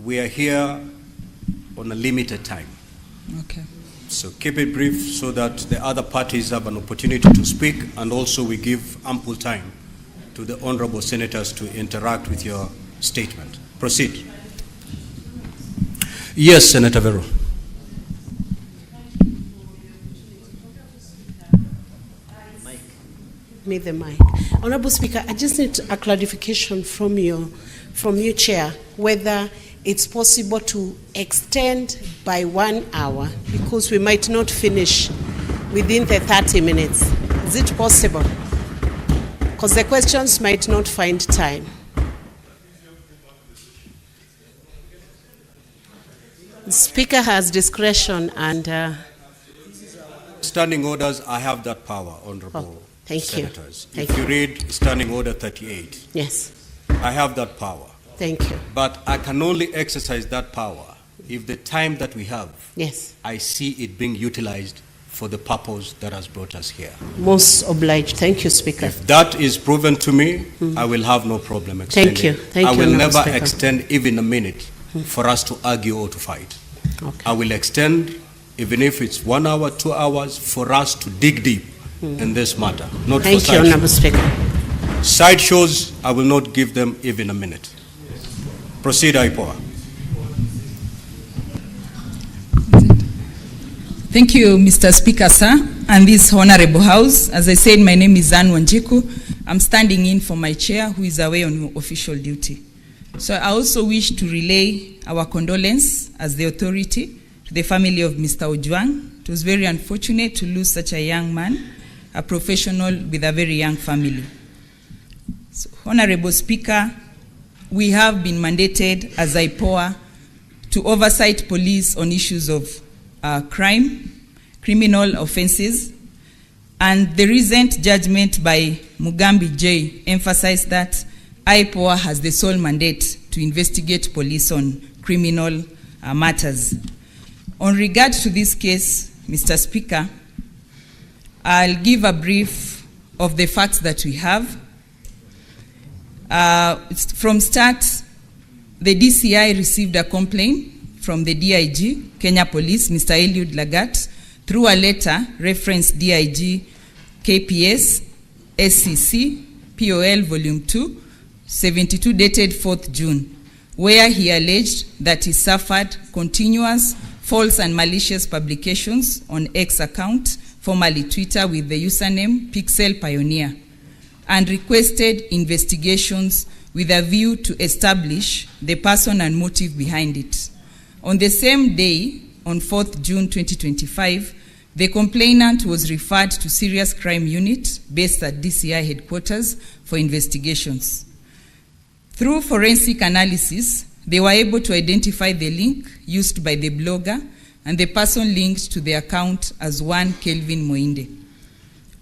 We are here on a limited time. Okay. So keep it brief so that the other parties have an opportunity to speak, and also we give ample time to the honorable senators to interact with your statement. Proceed. Yes, Senator Vero. Need the mic. Honorable Speaker, I just need a clarification from you, Chair, whether it's possible to extend by 1 hour, because we might not finish within the 30 minutes. Is it possible? Because the questions might not find time. The Speaker has discretion and... Standing orders, I have that power, Honorable Senators. Thank If you. you read Standing Order 38, Yes. I have that power. Thank you. But I can only exercise that power if the time that we have, Yes. I see it being utilized for the purpose that has brought us here. Most obliged. Thank you, Speaker. If that is proven to me, I will have no problem extending. Thank you. Thank I you, will Honorable never Speaker. extend even a minute for us to argue or to fight. Okay. I will extend, even if it's 1 hour, 2 hours, for us to dig deep in this matter. Not Thank for you, Honorable Speaker. Side shows, I will not give them even a minute. Proceed, IPOA. Thank you, Mr. Speaker, sir, and this honorable house. As I said, my name is Anne Wanjiku. I'm standing in for my chair, who is away on official duty. So I also wish to relay our condolence as the authority to the family of Mr. Ojwang. It was very unfortunate to lose such a young man, a professional with a very young family. So, Honorable Speaker, we have been mandated as IPOA to oversight police on issues of crime, criminal offenses, and the recent judgment by Mugambi J emphasized that IPOA has the sole mandate to investigate police on criminal matters. On regard to this case, Mr. Speaker, I'll give a brief of the facts that we have. From start, the DCI received a complaint from the DIG, Kenya Police, Mr. Eliud Lagat, through a letter referenced DIG KPS SCC POL Volume 2, 72, dated 4th June, where he alleged that he suffered continuous false and malicious publications on X account, formerly Twitter, with the username Pixel Pioneer, and requested investigations with a view to establish the person and motive behind it. On the same day, on 4th June 2025, the complainant was referred to Serious Crime Unit based at DCI headquarters for investigations. Through forensic analysis, they were able to identify the link used by the blogger and the person linked to the account as one Kelvin Moinde.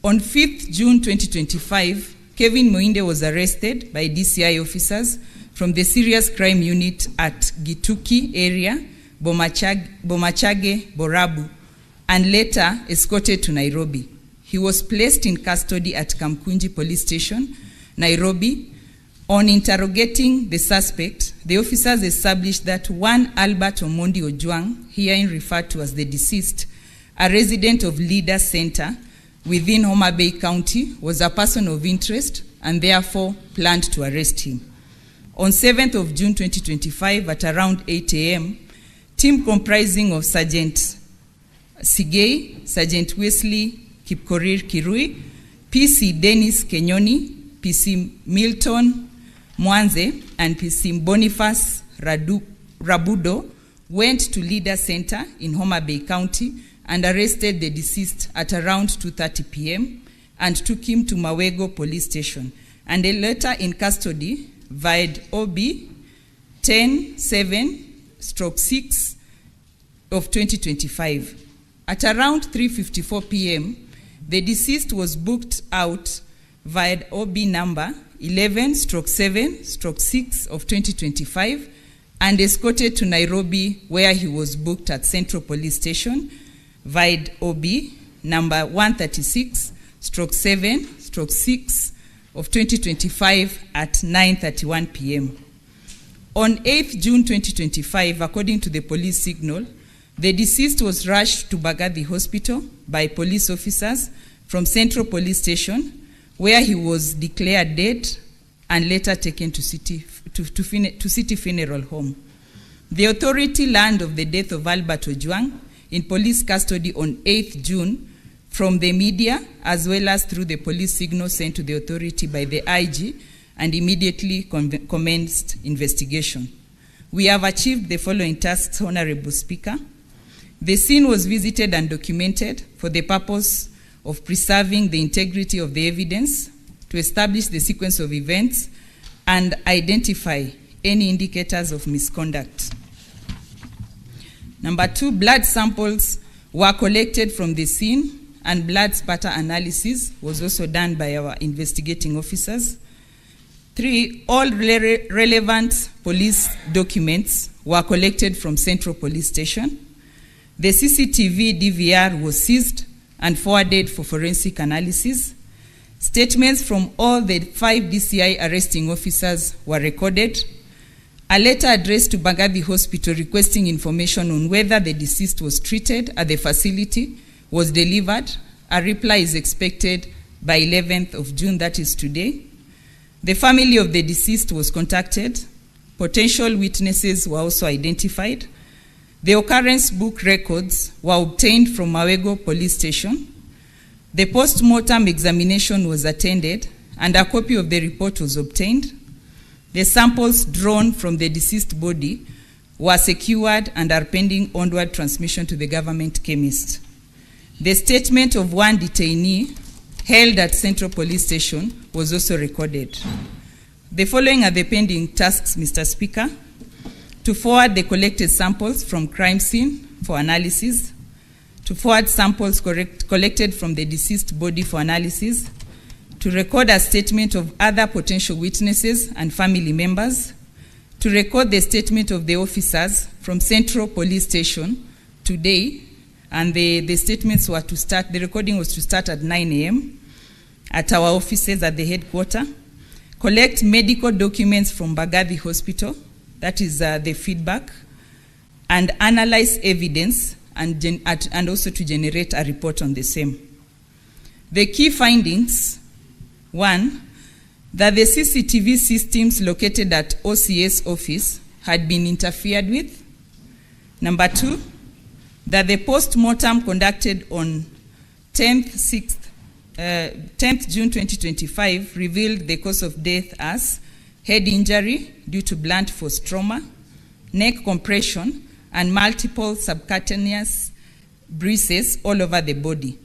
On 5th June 2025, Kevin Moinde was arrested by DCI officers from the Serious Crime Unit at Gituki area, Bomachage, Borabu, and later escorted to Nairobi. He was placed in custody at Kamkunji Police Station, Nairobi. On interrogating the suspect, the officers established that one Albert Omondi Ojwang, herein referred to as the deceased, a resident of Leader Center within Homa Bay County, was a person of interest and therefore planned to arrest him. On 7th of June 2025 at around 8 a.m., team comprising of Sergeant Sigei, Sergeant Wesley Kipkorir Kirui, PC Dennis Kenyoni, PC Milton Mwanze, and PC Boniface Rabudo went to Leader Center in Homa Bay County and arrested the deceased at around 2:30 p.m. and took him to Mawego Police Station, and a letter in custody via OB 10/7/6 of 2025. At around 3:54 p.m., the deceased was booked out via OB number 11/7/6 of 2025 and escorted to Nairobi, where he was booked at Central Police Station via OB number 136/7/6 of 2025 at 9:31 p.m. On 8th June 2025, according to the police signal, the deceased was rushed to Bagathi Hospital by police officers from Central Police Station, where he was declared dead and later taken to City Funeral Home. The authority learned of the death of Albert Ojwang in police custody on 8th June from the media, as well as through the police signal sent to the authority by the IG, and immediately commenced investigation. We have achieved the following tasks, Honorable Speaker. The scene was visited and documented for the purpose of preserving the integrity of the evidence, to establish the sequence of events, and identify any indicators of misconduct. Number 2, blood samples were collected from the scene, and blood spatter analysis was also done by our investigating officers. 3, all relevant police documents were collected from Central Police Station. The CCTV DVR was seized and forwarded for forensic analysis. Statements from all the 5 DCI arresting officers were recorded. A letter addressed to Bagathi Hospital requesting information on whether the deceased was treated at the facility was delivered. A reply is expected by 11th of June, that is today. The family of the deceased was contacted. Potential witnesses were also identified. The occurrence book records were obtained from Mawego Police Station. The post-mortem examination was attended, and a copy of the report was obtained. The samples drawn from the deceased body were secured and are pending onward transmission to the government chemist. The statement of one detainee held at Central Police Station was also recorded. The following are the pending tasks, Mr. Speaker: to forward the collected samples from crime scene for analysis, to forward samples collected from the deceased body for analysis, to record a statement of other potential witnesses and family members, to record the statement of the officers from Central Police Station today, and the statements were to start, the recording was to start at 9 a.m. at our offices at the headquarters, collect medical documents from Bagathi Hospital, that is the feedback, and analyze evidence, and also to generate a report on the same. The key findings: 1, that the CCTV systems located at OCS office had been interfered with. Number 2, that the post-mortem conducted on 10th June 2025 revealed the cause of death as head injury due to blunt force trauma, neck compression, and multiple subcutaneous bruises all over the body.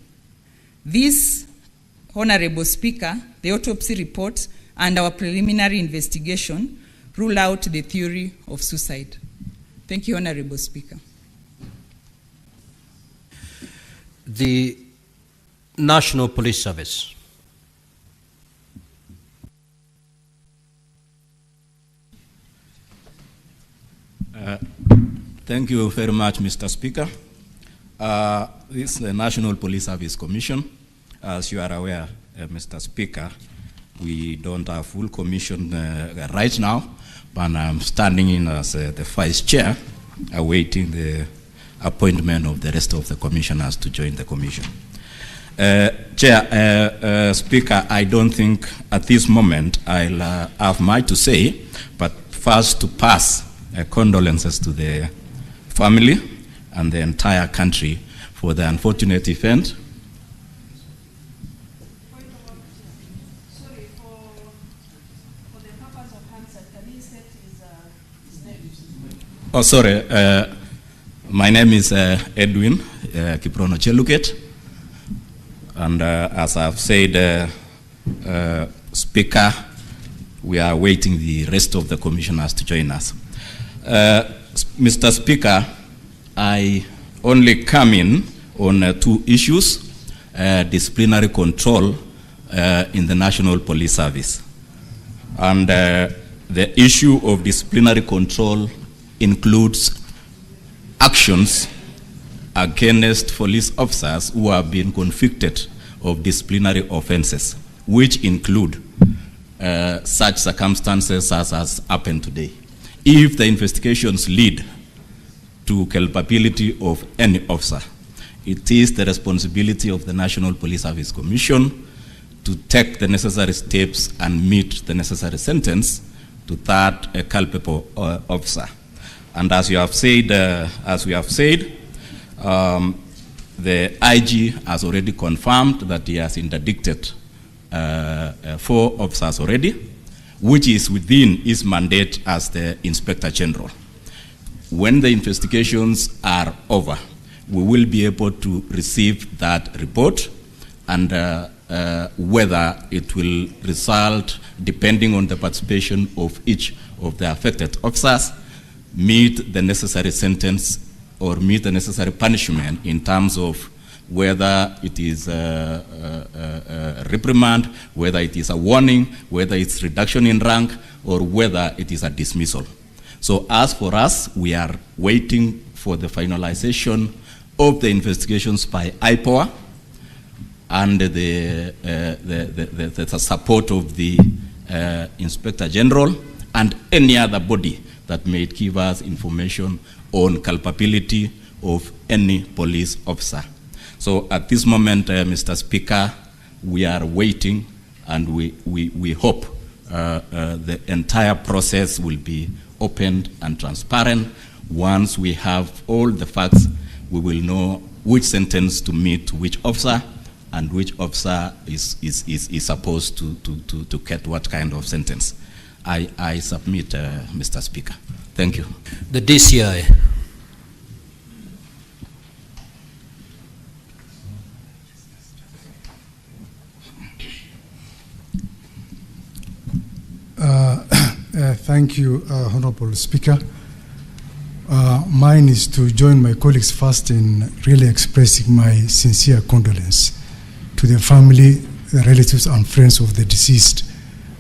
This, Honorable Speaker, the autopsy report and our preliminary investigation rule out the theory of suicide. Thank you, Honorable Speaker. The National Police Service. Thank you very much, Mr. Speaker. This is the National Police Service Commission. As you are aware, Mr. Speaker, we don't have full commission right now, but I'm standing in as the Vice Chair, awaiting the appointment of the rest of the commissioners to join the commission. Speaker, I don't think at this moment I'll have much to say, but first to pass condolences to the family and the entire country for the unfortunate event. Sorry, for the purpose of Hassan, can you set his name? Oh, sorry. My name is Edwin Kiprono Cheluket. And as I've said, Speaker, we are waiting the rest of the commissioners to join us. Mr. Speaker, I only come in on two issues, disciplinary control in the National Police Service. And the issue of disciplinary control includes actions against police officers who have been convicted of disciplinary offenses, which include such circumstances as has happened today. If the investigations lead to culpability of any officer, it is the responsibility of the National Police Service Commission to take the necessary steps and meet the necessary sentence to that culpable officer. And as you have said, the IG has already confirmed that he has interdicted 4 officers already, which is within his mandate as the Inspector General. When the investigations are over, we will be able to receive that report, and whether it will result, depending on the participation of each of the affected officers, meet the necessary sentence or meet the necessary punishment in terms of whether it is a reprimand, whether it is a warning, whether it's reduction in rank, or whether it is a dismissal. So as for us, we are waiting for the finalization of the investigations by IPOA and the support of the Inspector General and any other body that may give us information on culpability of any police officer. So at this moment, Mr. Speaker, we are waiting, and we hope the entire process will be open and transparent. Once we have all the facts, we will know which sentence to meet which officer, and which officer is supposed to get what kind of sentence. I submit, Mr. Speaker. Thank you. The DCI. Thank you, Honorable Speaker. Mine is to join my colleagues first in really expressing my sincere condolence to the family, the relatives and friends of the deceased,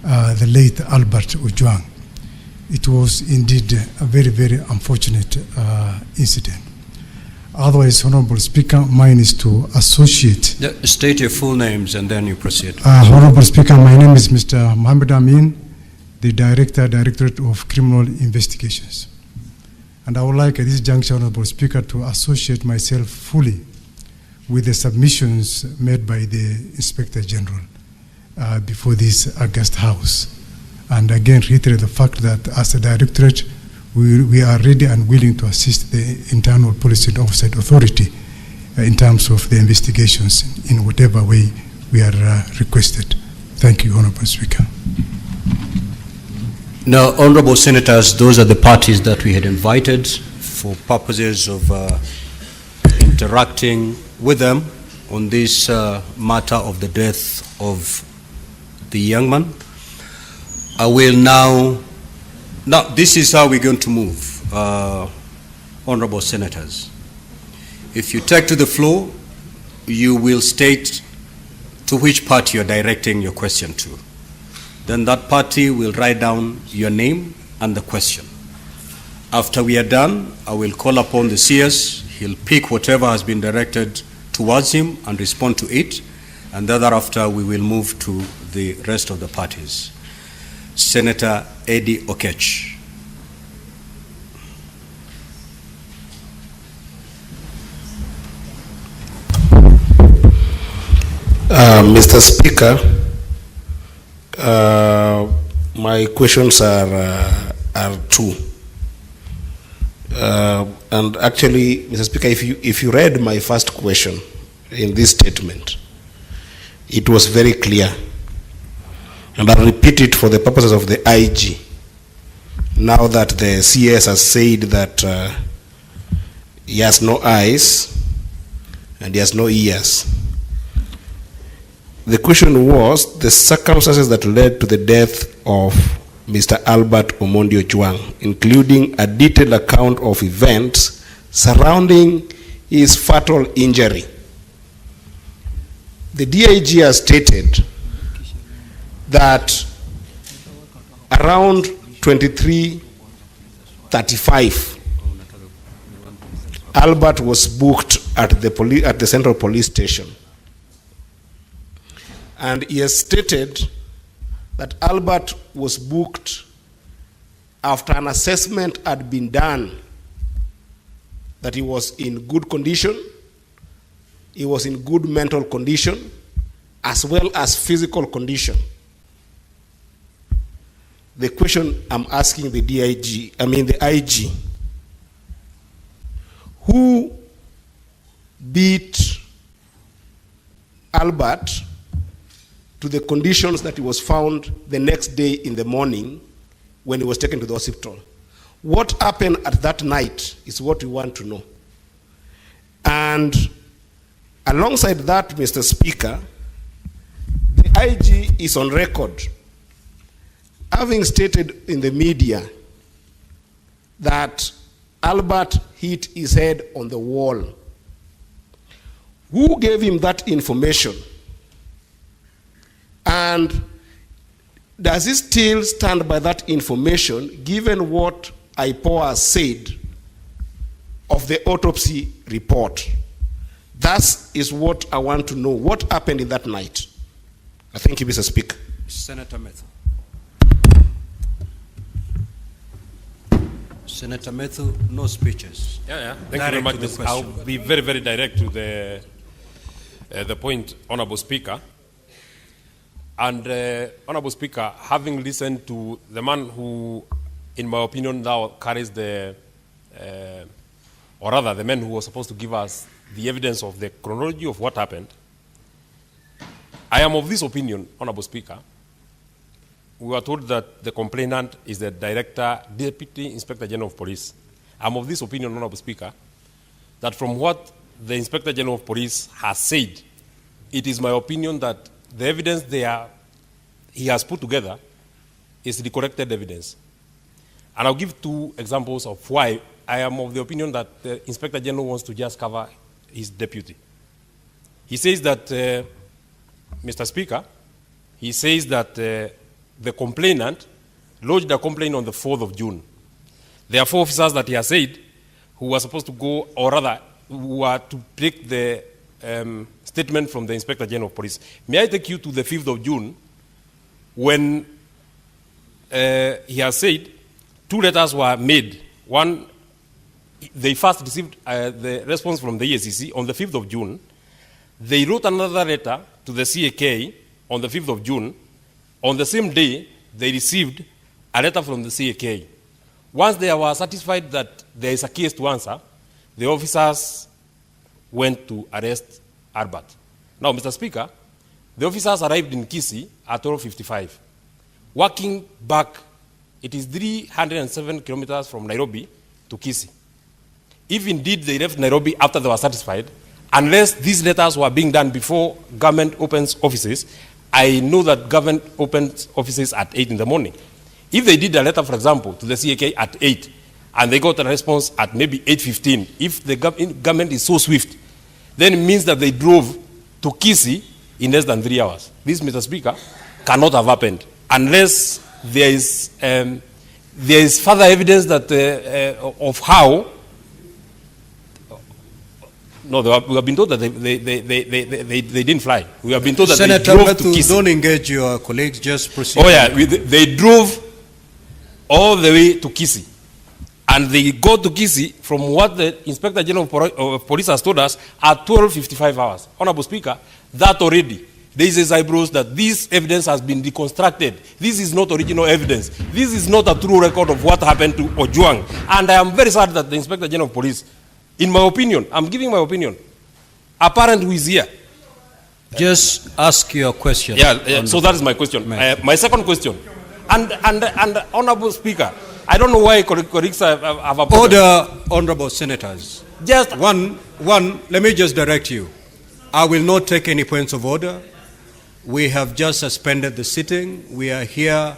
the late Albert Ojwang. It was indeed a very, very unfortunate incident. Otherwise, Honorable Speaker, mine is to associate. State your full names and then you proceed. Honorable Speaker, my name is Mr. Mohammed Amin, the Directorate of Criminal Investigations. And I would like at this juncture, Honorable Speaker, to associate myself fully with the submissions made by the Inspector General before this August House. And again, reiterate the fact that as a Directorate, we are ready and willing to assist the Internal Policy and Oversight Authority in terms of the investigations in whatever way we are requested. Thank you, Honorable Speaker. Now, Honorable Senators, those are the parties that we had invited for purposes of interacting with them on this matter of the death of the young man. I will now this is how we're going to move, Honorable Senators. If you take to the floor, you will state to which party you're directing your question to. Then that party will write down your name and the question. After we are done, I will call upon the CS. He'll pick whatever has been directed towards him and respond to it. And thereafter, we will move to the rest of the parties. Senator Eddie Okech. Mr. Speaker, my questions are two. And actually, Mr. Speaker, if you read my first question in this statement, it was very clear. And I'll repeat it for the purposes of the IG now that the CS has said that he has no eyes and he has no ears. The question was the circumstances that led to the death of Mr. Albert Omondi Ojwang, including a detailed account of events surrounding his fatal injury. The DIG has stated that around 23:35, Albert was booked at the Central Police Station. And he has stated that Albert was booked after an assessment had been done that he was in good condition, he was in good mental condition, as well as physical condition. The question I'm asking the IG, who beat Albert to the conditions that he was found the next day in the morning when he was taken to the hospital? What happened at that night is what we want to know. And alongside that, Mr. Speaker, the IG is on record having stated in the media that Albert hit his head on the wall. Who gave him that information? And does he still stand by that information given what IPOA said of the autopsy report? That is what I want to know. What happened in that night? I thank you, Mr. Speaker. Senator Methu. Senator Methu, no speeches. Yeah. Thank you very much. I'll be very, very direct to the point, Honorable Speaker. And Honorable Speaker, having listened to the man who, in my opinion, now carries the man who was supposed to give us the evidence of the chronology of what happened, I am of this opinion, Honorable Speaker. We were told that the complainant is the Deputy Inspector General of Police. I'm of this opinion, Honorable Speaker, that from what the Inspector General of Police has said, it is my opinion that the evidence he has put together is the corrected evidence. And I'll give two examples of why I am of the opinion that the Inspector General wants to just cover his deputy. He says that, Mr. Speaker, he says that the complainant lodged a complaint on the 4th of June. There are 4 officers that he has said who were supposed to go, or rather, who were to take the statement from the Inspector General of Police. May I take you to the 5th of June when he has said 2 letters were made. One, they first received the response from the EACC on the 5th of June. They wrote another letter to the CAK on the 5th of June. On the same day, they received a letter from the CAK. Once they were satisfied that there is a case to answer, the officers went to arrest Albert. Now, Mr. Speaker, the officers arrived in Kisii at 12:55. Walking back, it is 307 kilometers from Nairobi to Kisii. If indeed they left Nairobi after they were satisfied, unless these letters were being done before government opens offices, I know that government opens offices at 8 in the morning. If they did a letter, for example, to the CAK at 8, and they got a response at maybe 8:15, if the government is so swift, then it means that they drove to Kisii in less than 3 hours. This, Mr. Speaker, cannot have happened unless there is further evidence that of how. No, we have been told that they didn't fly. We have been told that Senator they drove Methu, to Kisii. don't engage your colleagues, just proceed. Oh yeah, they drove all the way to Kisii. And they go to Kisii from what the Inspector General of Police has told us at 12:55 hours. Honorable Speaker, that already, there is eyebrows that this evidence has been deconstructed. This is not original evidence. This is not a true record of what happened to Ojwang. And I am very sad that the Inspector General of Police, in my opinion, I'm giving my opinion, a parent who is here. Just ask your question. Yeah, so that is my question. My second question. And Honorable Speaker, I don't know why colleagues have a problem. Order, honorable senators. Just One, let me just direct you. I will not take any points of order. We have just suspended the sitting. We are here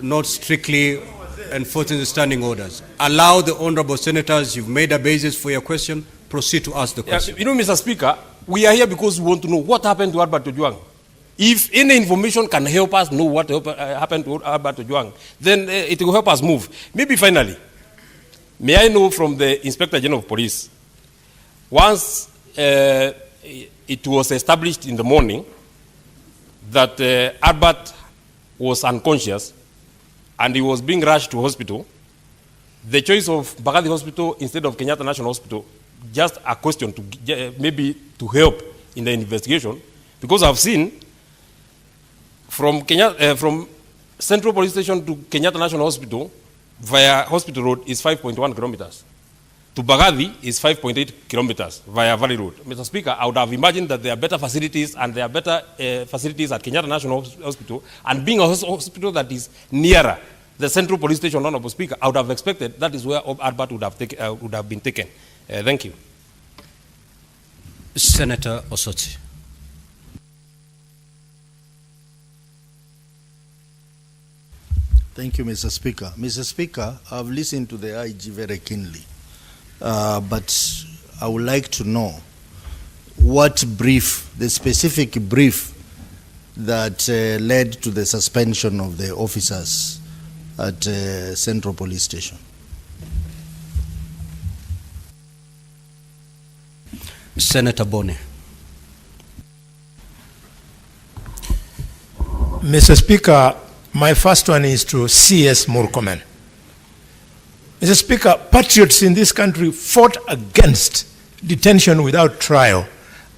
not strictly enforcing the standing orders. Allow the honorable senators, you've made a basis for your question, proceed to ask the question. You know, Mr. Speaker, we are here because we want to know what happened to Albert Ojwang. If any information can help us know what happened to Albert Ojwang, then it will help us move. Maybe finally, may I know from the Inspector General of Police, once it was established in the morning that Albert was unconscious and he was being rushed to hospital, the choice of Mbagathi Hospital instead of Kenyatta National Hospital, just a question to maybe to help in the investigation, because I've seen from Central Police Station to Kenyatta National Hospital via Hospital Road is 5.1 kilometers. To Mbagathi is 5.8 kilometers via Valley Road. Mr. Speaker, I would have imagined that there are better facilities and there are better facilities at Kenyatta National Hospital, and being a hospital that is nearer the Central Police Station, Honorable Speaker, I would have expected that is where Albert would have been taken. Thank you. Senator Osotsi. Thank you, Mr. Speaker. Mr. Speaker, I've listened to the IG very keenly, but I would like to know what brief, the specific brief that led to the suspension of the officers at Central Police Station. Senator Bone. Mr. Speaker, my first one is to CS Murkomen. Mr. Speaker, patriots in this country fought against detention without trial,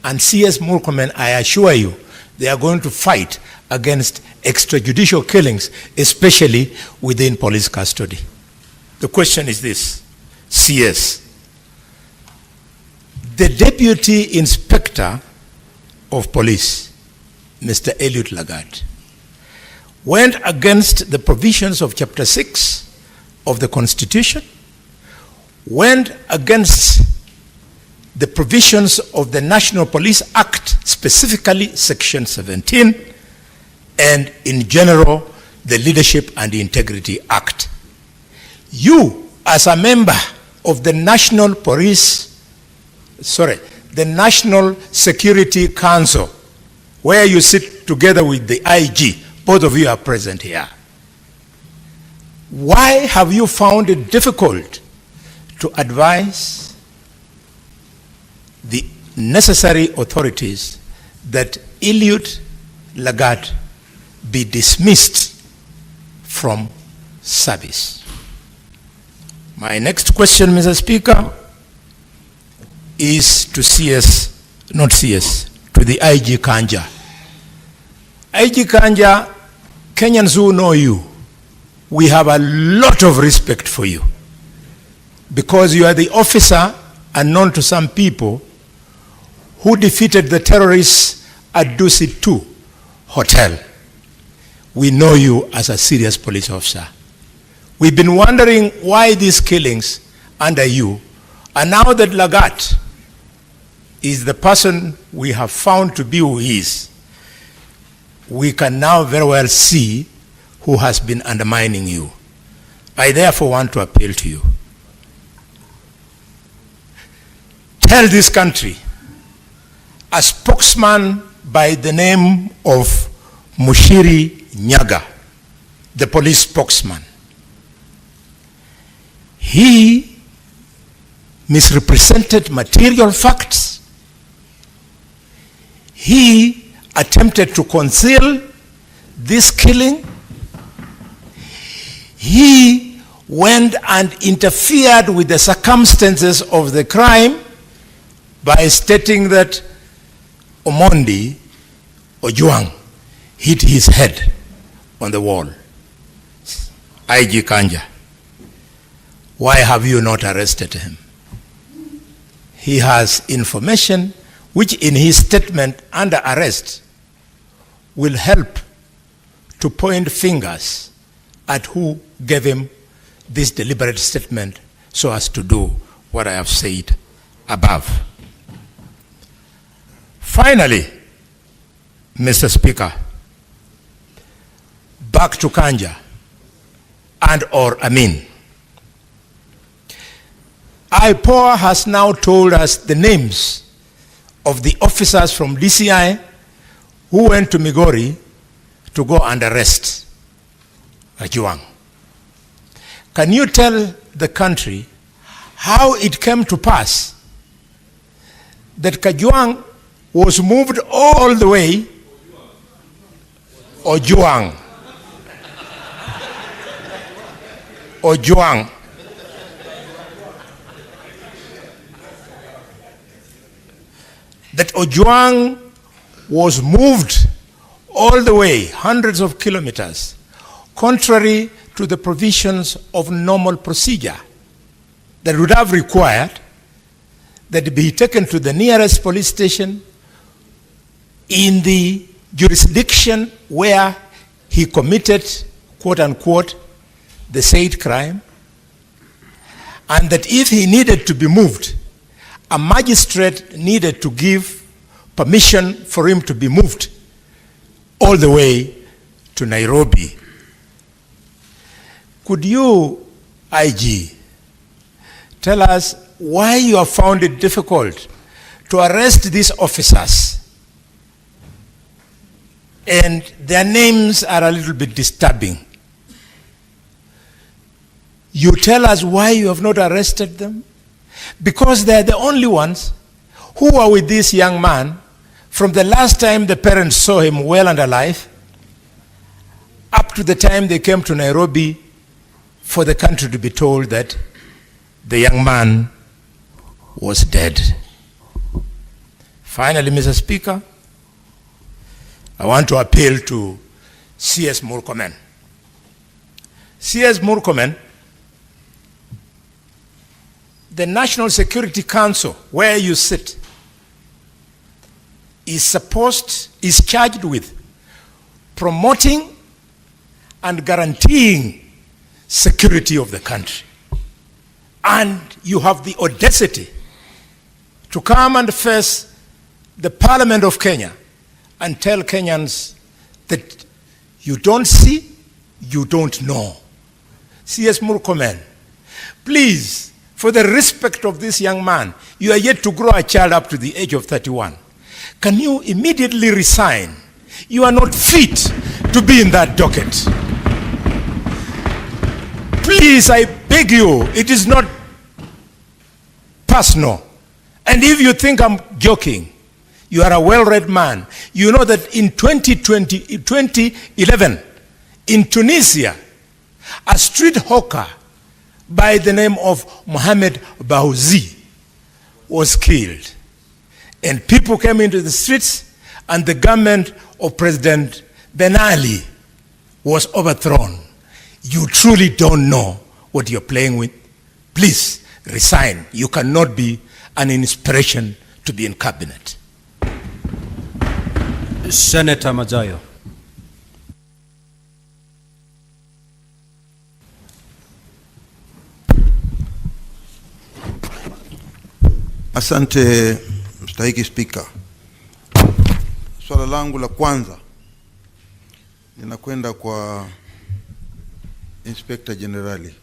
and CS Murkomen, I assure you, they are going to fight against extrajudicial killings, especially within police custody. The question is this, CS. The Deputy Inspector of Police, Mr. Eliud Lagat, went against the provisions of Chapter 6 of the Constitution, went against the provisions of the National Police Act, specifically Section 17, and in general, the Leadership and Integrity Act. You, as a member of the National Security Council, where you sit together with the IG, both of you are present here. Why have you found it difficult to advise the necessary authorities that Eliud Lagat be dismissed from service? My next question, Mr. Speaker, is to to the IG Kanja. IG Kanja, Kenyans who know you, we have a lot of respect for you because you are the officer, unknown to some people, who defeated the terrorists at Dusit 2 Hotel. We know you as a serious police officer. We've been wondering why these killings under you, and now that Lagat is the person we have found to be who he is, we can now very well see who has been undermining you. I therefore want to appeal to you. Tell this country, a spokesman by the name of Mushiri Nyaga, the police spokesman, he misrepresented material facts. He attempted to conceal this killing. He went and interfered with the circumstances of the crime by stating that Ojwang hit his head on the wall. IG Kanja, why have you not arrested him? He has information which in his statement under arrest will help to point fingers at who gave him this deliberate statement so as to do what I have said above. Finally, Mr. Speaker, back to Kanja and or Amin. IPOA has now told us the names of the officers from DCI who went to Migori to go and arrest Ojwang. Can you tell the country how it came to pass that Ojwang was moved all the way, Ojwang, that Ojwang was moved all the way, hundreds of kilometers, contrary to the provisions of normal procedure that would have required that he be taken to the nearest police station in the jurisdiction where he committed, quote unquote, the said crime, and that if he needed to be moved, a magistrate needed to give permission for him to be moved all the way to Nairobi. Could you, IG, tell us why you have found it difficult to arrest these officers? And their names are a little bit disturbing. You tell us why you have not arrested them? Because they're the only ones who were with this young man from the last time the parents saw him well and alive up to the time they came to Nairobi for the country to be told that the young man was dead. Finally, Mr. Speaker, I want to appeal to CS Murkomen. CS Murkomen, the National Security Council, where you sit, is charged with promoting and guaranteeing security of the country. And you have the audacity to come and face the Parliament of Kenya and tell Kenyans that you don't see, you don't know. CS Murkomen, please, for the respect of this young man, you are yet to grow a child up to the age of 31. Can you immediately resign? You are not fit to be in that docket. Please, I beg you, it is not personal. And if you think I'm joking, you are a well-read man. You know that in 2011, in Tunisia, a street hawker by the name of Mohamed Baouzi was killed. And people came into the streets, and the government of President Ben Ali was overthrown. You truly don't know what you're playing with. Please resign. You cannot be an inspiration to be in cabinet. Senator Mazayo. Asante mstahiki Spika. Swala langu la kwanza linakwenda kwa Inspector Generali.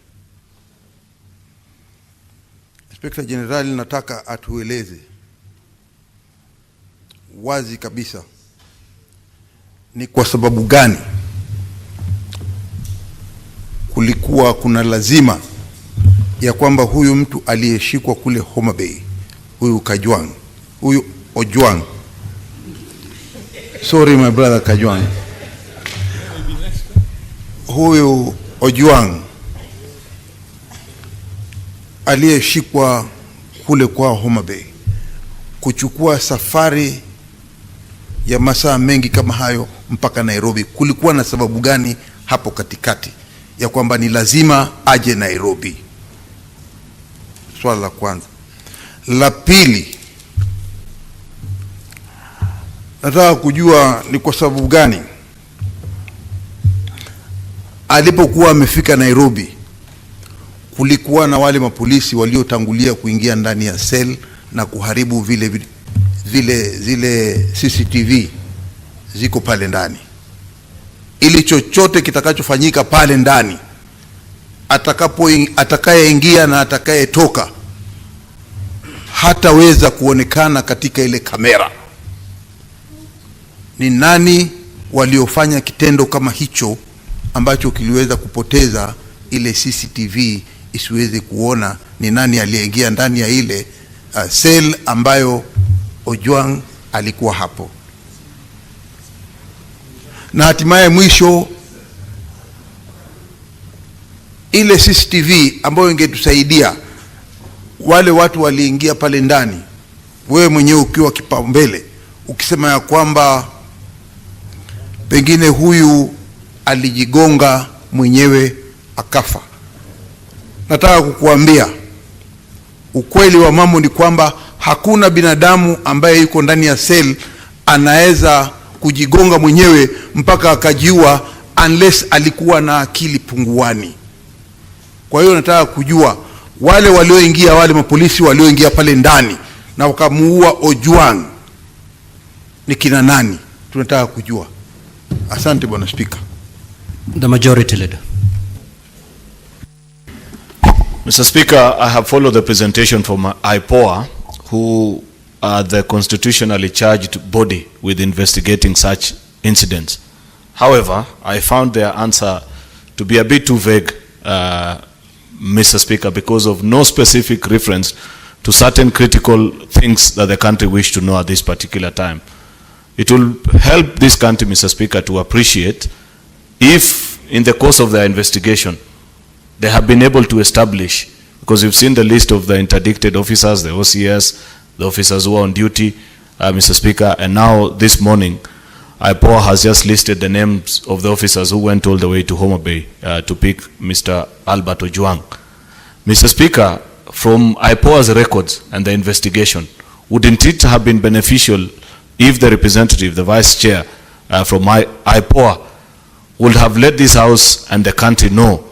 Inspector Generali, nataka atueleze wazi kabisa ni kwa sababu gani kulikuwa kuna lazima ya kwamba huyu mtu aliyeshikwa kule Homa Bay, huyu Ojwang, sorry my brother Kajwang, huyu Ojwang aliyeshikwa kule kwa Homa Bay kuchukua safari ya masaa mengi kama hayo mpaka Nairobi, kulikuwa na sababu gani hapo katikati ya kwamba ni lazima aje Nairobi? Swala la kwanza. La pili, nataka kujua ni kwa sababu gani alipokuwa amefika Nairobi kulikuwa na wale mapolisi waliotangulia kuingia ndani ya cell na kuharibu zile CCTV ziko pale ndani, ili chochote kitakachofanyika pale ndani, atakayeingia na atakayetoka hataweza kuonekana katika ile kamera. Ni nani waliofanya kitendo kama hicho ambacho kiliweza kupoteza ile CCTV isiweze kuona ni nani aliyeingia ndani ya ile cell ambayo Ojwang alikuwa hapo. Na hatimaye mwisho, ile CCTV ambayo ingetusaidia wale watu waliingia pale ndani, wewe mwenyewe ukiwa kipaumbele ukisema ya kwamba pengine huyu alijigonga mwenyewe akafa. Nataka kukuambia ukweli wa mambo ni kwamba hakuna binadamu ambaye yuko ndani ya cell anaweza kujigonga mwenyewe mpaka akajiua unless alikuwa na akili punguani. Kwa hiyo nataka kujua wale walioingia, wale mapolisi walioingia pale ndani na wakamuua Ojwang ni kina nani? Tunataka kujua. Asante Bwana Speaker. The Majority Leader. Mr. Speaker, I have followed the presentation from IPOA, who are the constitutionally charged body with investigating such incidents. However, I found their answer to be a bit too vague, Mr. Speaker, because of no specific reference to certain critical things that the country wished to know at this particular time. It will help this country, Mr. Speaker, to appreciate if in the course of their investigation they have been able to establish, because you've seen the list of the interdicted officers, the OCS, the officers who are on duty, Mr. Speaker, and now this morning, IPOA has just listed the names of the officers who went all the way to Homa Bay to pick Mr. Albert Ojwang. Mr. Speaker, from IPOA's records and the investigation, wouldn't it have been beneficial if the representative, the vice chair from IPOA, would have let this House and the country know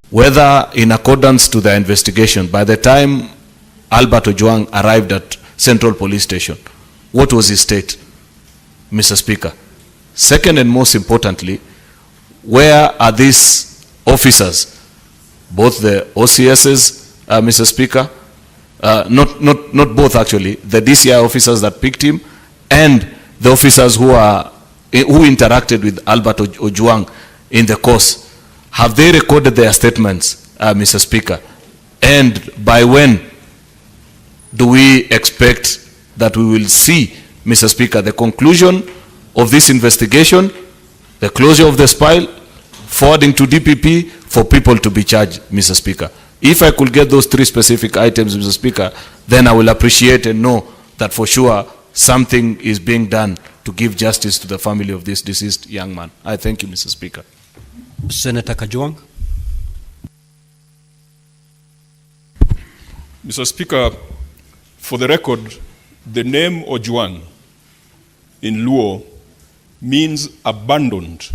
whether, in accordance to the investigation, by the time Albert Ojwang arrived at Central Police Station, what was his state, Mr. Speaker? Second and most importantly, where are these officers, both the OCSs, Mr. Speaker, not both actually, the DCI officers that picked him and the officers who interacted with Albert Ojwang in the course? Have they recorded their statements, Mr. Speaker? And by when do we expect that we will see, Mr. Speaker, the conclusion of this investigation, the closure of the file, forwarding to DPP for people to be charged, Mr. Speaker? If I could get those three specific items, Mr. Speaker, then I will appreciate and know that for sure something is being done to give justice to the family of this deceased young man. I thank you, Mr. Speaker. Senator Kajwang. Mr. Speaker, for the record, the name Ojwang in Luo means abandoned,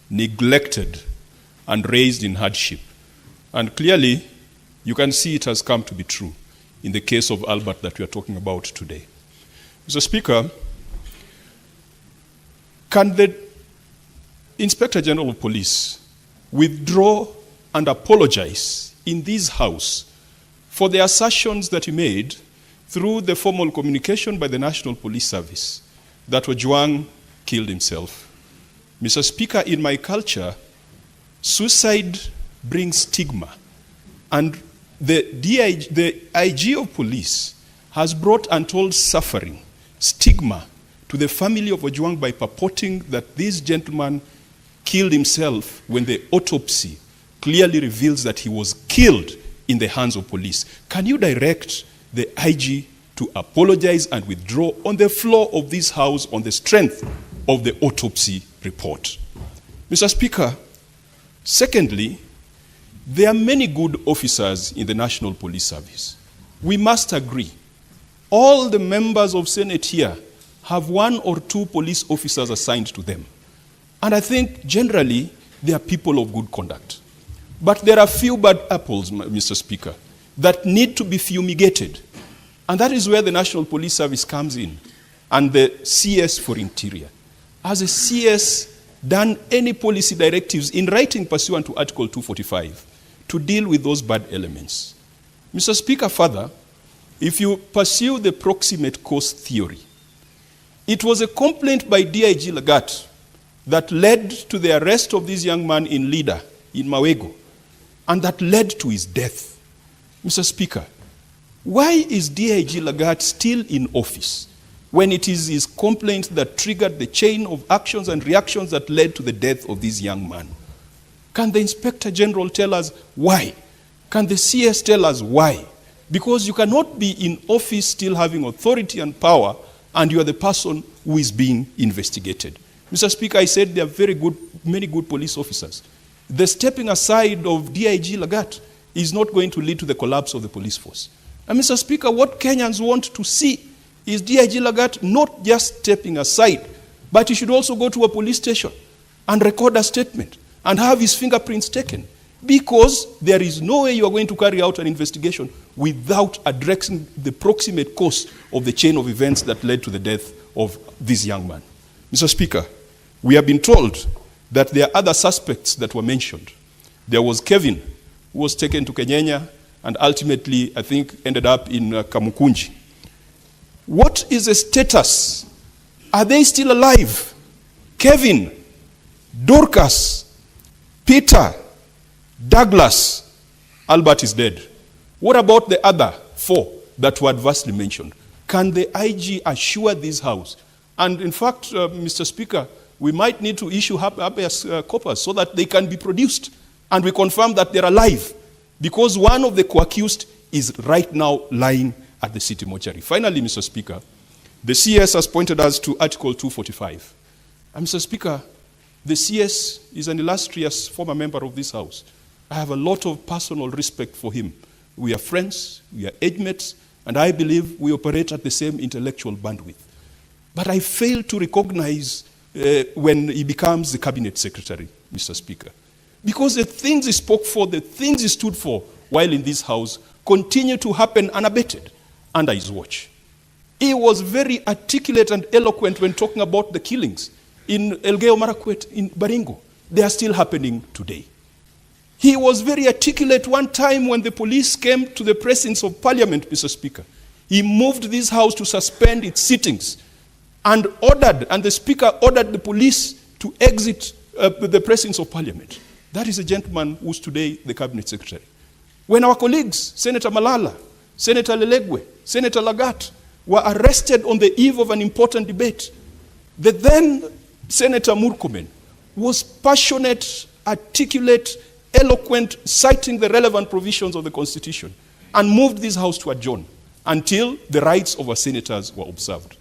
neglected, and raised in hardship. And clearly, you can see it has come to be true in the case of Albert that we are talking about today. Mr. Speaker, can the Inspector General of Police withdraw and apologize in this House for the assertions that he made through the formal communication by the National Police Service that Ojwang killed himself? Mr. Speaker, in my culture, suicide brings stigma, and the IG of police has brought untold suffering, stigma, to the family of Ojwang by purporting that this gentleman killed himself when the autopsy clearly reveals that he was killed in the hands of police. Can you direct the IG to apologize and withdraw on the floor of this House on the strength of the autopsy report? Mr. Speaker, secondly, there are many good officers in the National Police Service. We must agree. All the members of Senate here have one or two police officers assigned to them. And I think generally they are people of good conduct. But there are few bad apples, Mr. Speaker, that need to be fumigated. And that is where the National Police Service comes in, and the CS for Interior. Has a CS done any policy directives in writing pursuant to Article 245 to deal with those bad elements? Mr. Speaker, further, if you pursue the proximate cause theory, it was a complaint by DIG Lagat that led to the arrest of this young man in Lida, in Mawego, and that led to his death. Mr. Speaker, why is DIG Lagat still in office when it is his complaint that triggered the chain of actions and reactions that led to the death of this young man? Can the Inspector General tell us why? Can the CS tell us why? Because you cannot be in office still having authority and power, and you are the person who is being investigated. Mr. Speaker, I said there are many good police officers. The stepping aside of DIG Lagat is not going to lead to the collapse of the police force. And Mr. Speaker, what Kenyans want to see is DIG Lagat not just stepping aside, but he should also go to a police station and record a statement and have his fingerprints taken, because there is no way you are going to carry out an investigation without addressing the proximate cause of the chain of events that led to the death of this young man. Mr. Speaker, we have been told that there are other suspects that were mentioned. There was Kevin, who was taken to Kenyanya and ultimately, I think, ended up in Kamukunji. What is the status? Are they still alive? Kevin, Dorcas, Peter, Douglas, Albert is dead. What about the other 4 that were adversely mentioned? Can the IG assure this House? And in fact, Mr. Speaker, we might need to issue habeas corpus so that they can be produced and we confirm that they're alive, because one of the co-accused is right now lying at the city mortuary. Finally, Mr. Speaker, the CS has pointed us to Article 245. And Mr. Speaker, the CS is an illustrious former member of this House. I have a lot of personal respect for him. We are friends, we are age mates, and I believe we operate at the same intellectual bandwidth. But I fail to recognize when he becomes the cabinet secretary, Mr. Speaker. Because the things he spoke for, the things he stood for while in this House continue to happen unabated under his watch. He was very articulate and eloquent when talking about the killings in Elgeyo Marakwet, in Baringo. They are still happening today. He was very articulate one time when the police came to the presence of Parliament, Mr. Speaker. He moved this House to suspend its sittings and the Speaker ordered the police to exit the presence of Parliament. That is a gentleman who's today the Cabinet Secretary. When our colleagues, Senator Malala, Senator Lelegwe, Senator Lagat, were arrested on the eve of an important debate, the then Senator Murkomen was passionate, articulate, eloquent, citing the relevant provisions of the Constitution, and moved this House to adjourn until the rights of our senators were observed.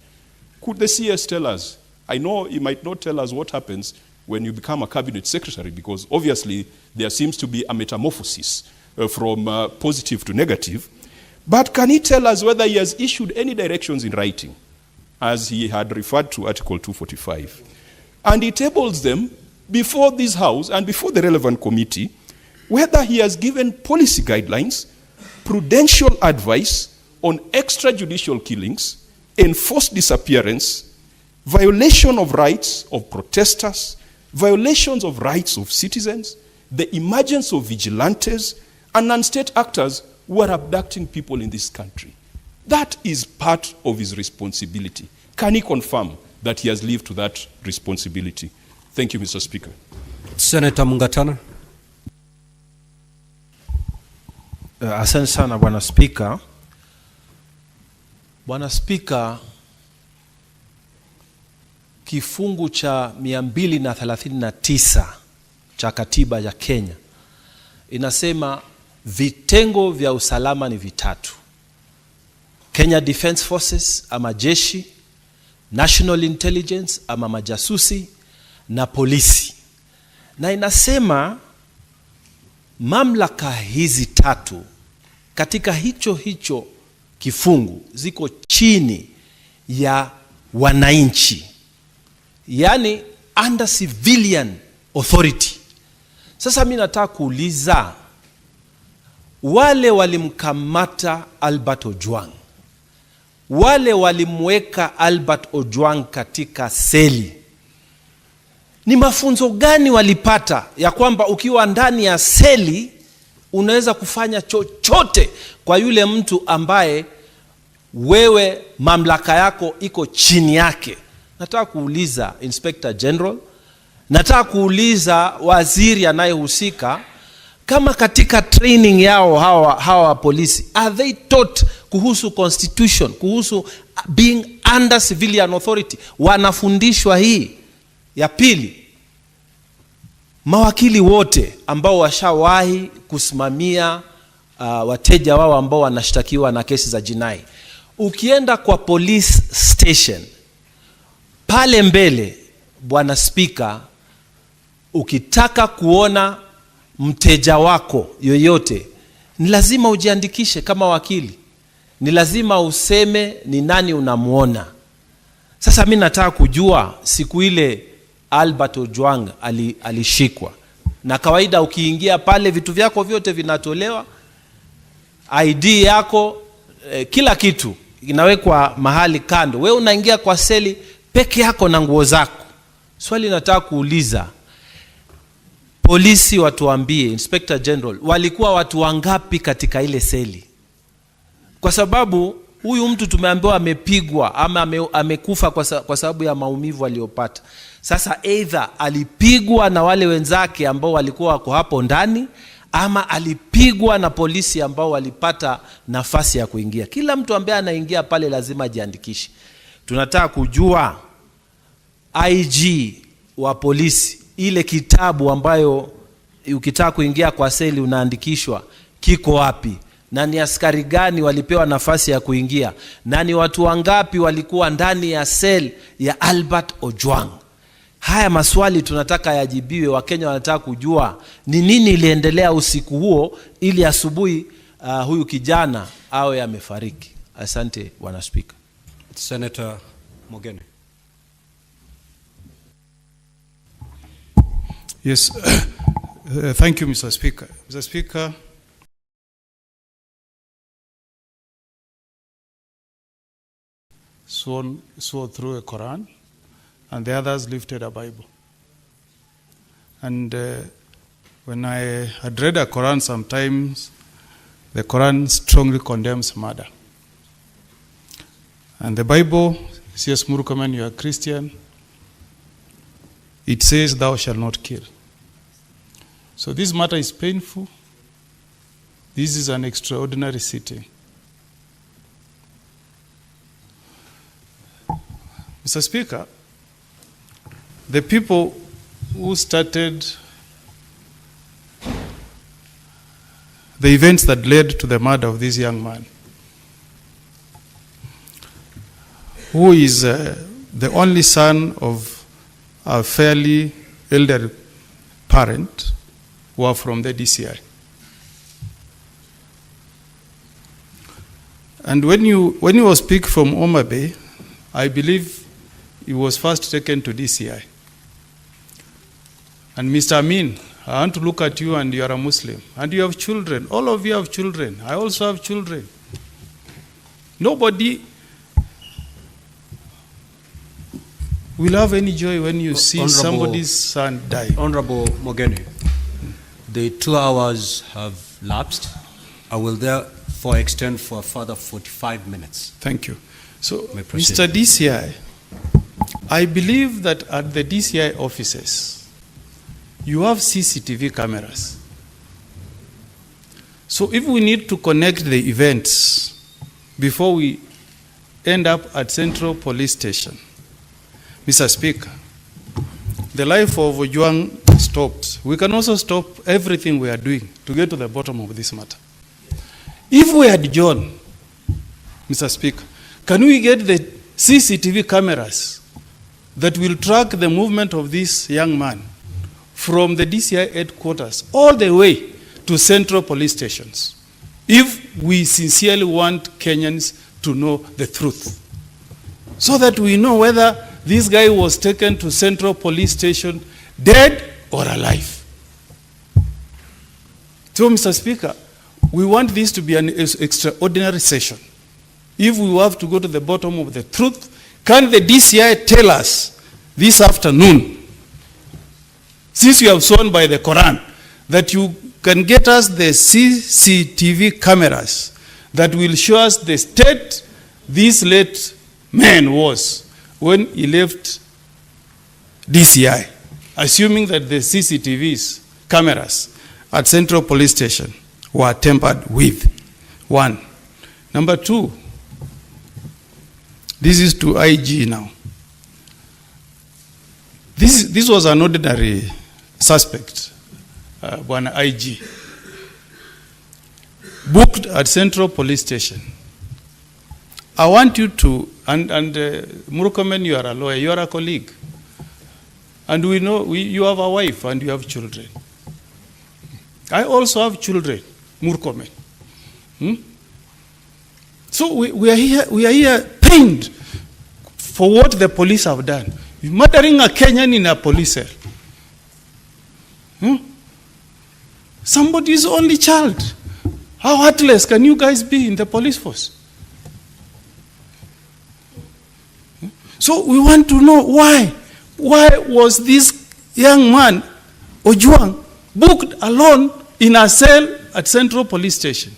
Could the CS tell us? I know he might not tell us what happens when you become a cabinet secretary, because obviously there seems to be a metamorphosis from positive to negative. But can he tell us whether he has issued any directions in writing, as he had referred to Article 245? And he tables them before this House and before the relevant committee, whether he has given policy guidelines, prudential advice on extrajudicial killings, enforced disappearance, violation of rights of protesters, violations of rights of citizens, the emergence of vigilantes and non-state actors who are abducting people in this country. That is part of his responsibility. Can he confirm that he has lived to that responsibility? Thank you, Mr. Speaker. Senator Mungatana. Asante sana Bwana Spika. Bwana Spika, kifungu cha 239 cha katiba ya Kenya inasema vitengo vya usalama ni vitatu: Kenya Defence Forces ama jeshi, National Intelligence ama majasusi, na polisi. Na inasema mamlaka hizi tatu katika hicho kifungu ziko chini ya wananchi, yani under civilian authority. Sasa mimi nataka kuuliza, wale walimkamata Albert Ojwang, wale walimweka Albert Ojwang katika seli, ni mafunzo gani walipata ya kwamba ukiwa ndani ya seli unaweza kufanya chochote kwa yule mtu ambaye wewe mamlaka yako iko chini yake? Nataka kuuliza Inspector General, nataka kuuliza waziri anayehusika, kama katika training yao hawa polisi, are they taught kuhusu constitution, kuhusu being under civilian authority? Wanafundishwa hii? Ya pili, mawakili wote ambao washawahi kusimamia wateja wao ambao wanashtakiwa na kesi za jinai, ukienda kwa police station pale mbele, Bwana Speaker, ukitaka kuona mteja wako yoyote, ni lazima ujiandikishe kama wakili, ni lazima useme ni nani unamuona. Sasa mimi nataka kujua, siku ile Albert Ojwang alishikwa, na kawaida ukiingia pale vitu vyako vyote vinatolewa, ID yako, kila kitu inawekwa mahali kando, wewe unaingia kwa seli peke yako na nguo zako. Swali nataka kuuliza, polisi watuambie, Inspector General, walikuwa watu wangapi katika ile seli? Kwa sababu huyu mtu tumeambiwa amepigwa ama amekufa kwa sababu ya maumivu aliyopata. Sasa either alipigwa na wale wenzake ambao walikuwa wako hapo ndani, ama alipigwa na polisi ambao walipata nafasi ya kuingia. Kila mtu ambaye anaingia pale lazima ajiandikishe. Tunataka kujua IG wa polisi, ile kitabu ambayo ukitaka kuingia kwa seli unaandikishwa, kiko wapi? Na ni askari gani walipewa nafasi ya kuingia? Na ni watu wangapi walikuwa ndani ya sel ya Albert Ojwang? Haya maswali tunataka yajibiwe. Wakenya wanataka kujua ni nini iliendelea usiku huo, ili asubuhi huyu kijana awe amefariki. Asante Bwana Speaker. Senator Mogeni. Yes, thank you, Mr. Speaker. Mr. Speaker, swore through a Quran, and the others lifted a Bible. And when I had read a Quran, sometimes the Quran strongly condemns murder. And the Bible says, Murkomen, you are Christian, it says, thou shalt not kill. So this matter is painful. This is an extraordinary sitting. Mr. Speaker, the people who started the events that led to the murder of this young man, who is the only son of a fairly elderly parent, who are from the DCI. And when you was picked from Homa Bay, I believe he was first taken to DCI. And Mr. Amin, I want to look at you, and you are a Muslim, and you have children. All of you have children. I also have children. Nobody will have any joy when you see somebody's son die. Honorable Mogeni, the 2 hours have lapsed. I will therefore extend for a further 45 minutes. Thank you. So, Mr. DCI, I believe that at the DCI offices, you have CCTV cameras. So if we need to connect the events before we end up at Central Police Station, Mr. Speaker, the life of Ojwang stopped. We can also stop everything we are doing to get to the bottom of this matter. If we had John, Mr. Speaker, can we get the CCTV cameras that will track the movement of this young man from the DCI headquarters all the way to Central Police Stations, if we sincerely want Kenyans to know the truth, so that we know whether this guy was taken to Central Police Station dead or alive? So, Mr. Speaker, we want this to be an extraordinary session. If we have to go to the bottom of the truth, can the DCI tell us this afternoon, since you have sworn by the Quran, that you can get us the CCTV cameras that will show us the state this late man was when he left DCI, assuming that the CCTVs cameras at Central Police Station were tampered with. One. Number two, this is to IG now. This was an ordinary suspect, one IG, booked at Central Police Station. I want you to, and Murkomen, you are a lawyer, you are a colleague. And we know you have a wife and you have children. I also have children, Murkomen. So we are here pained for what the police have done. Murdering a Kenyan in a police cell. Somebody's only child. How heartless can you guys be in the police force? So we want to know why. Why was this young man, Ojwang, booked alone in a cell at Central Police Station?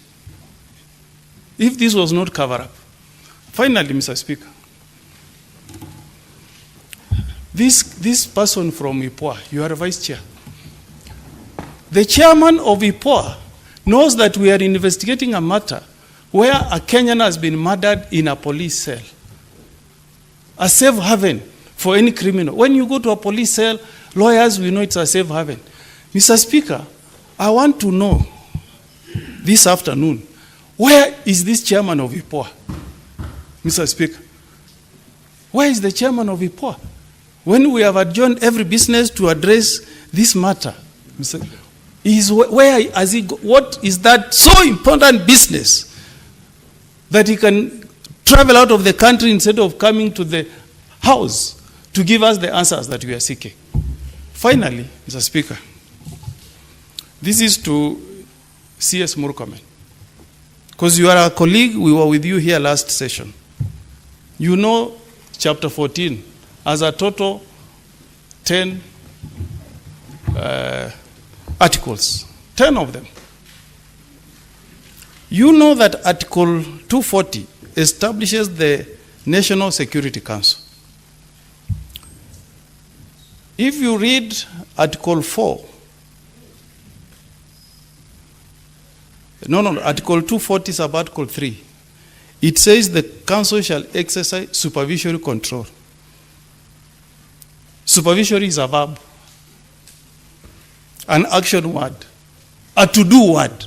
If this was not covered up. Finally, Mr. Speaker, this person from IPOA, you are a vice chair. The chairman of IPOA knows that we are investigating a matter where a Kenyan has been murdered in a police cell. A safe haven for any criminal. When you go to a police cell, lawyers will know it's a safe haven. Mr. Speaker, I want to know this afternoon, where is this chairman of IPOA? Mr. Speaker, where is the chairman of IPOA? When we have adjourned every business to address this matter, where has he go? What is that so important business that he can travel out of the country instead of coming to the house to give us the answers that we are seeking? Finally, Mr. Speaker, this is to CS Murkomen. Because you are a colleague, we were with you here last session. You know chapter 14 as a total 10 articles, 10 of them. You know that Article 240 establishes the National Security Council. If you read Article 4, Article 240 is about Article 3. It says the council shall exercise supervisory control. Supervisory is a verb, an action word, a to-do word.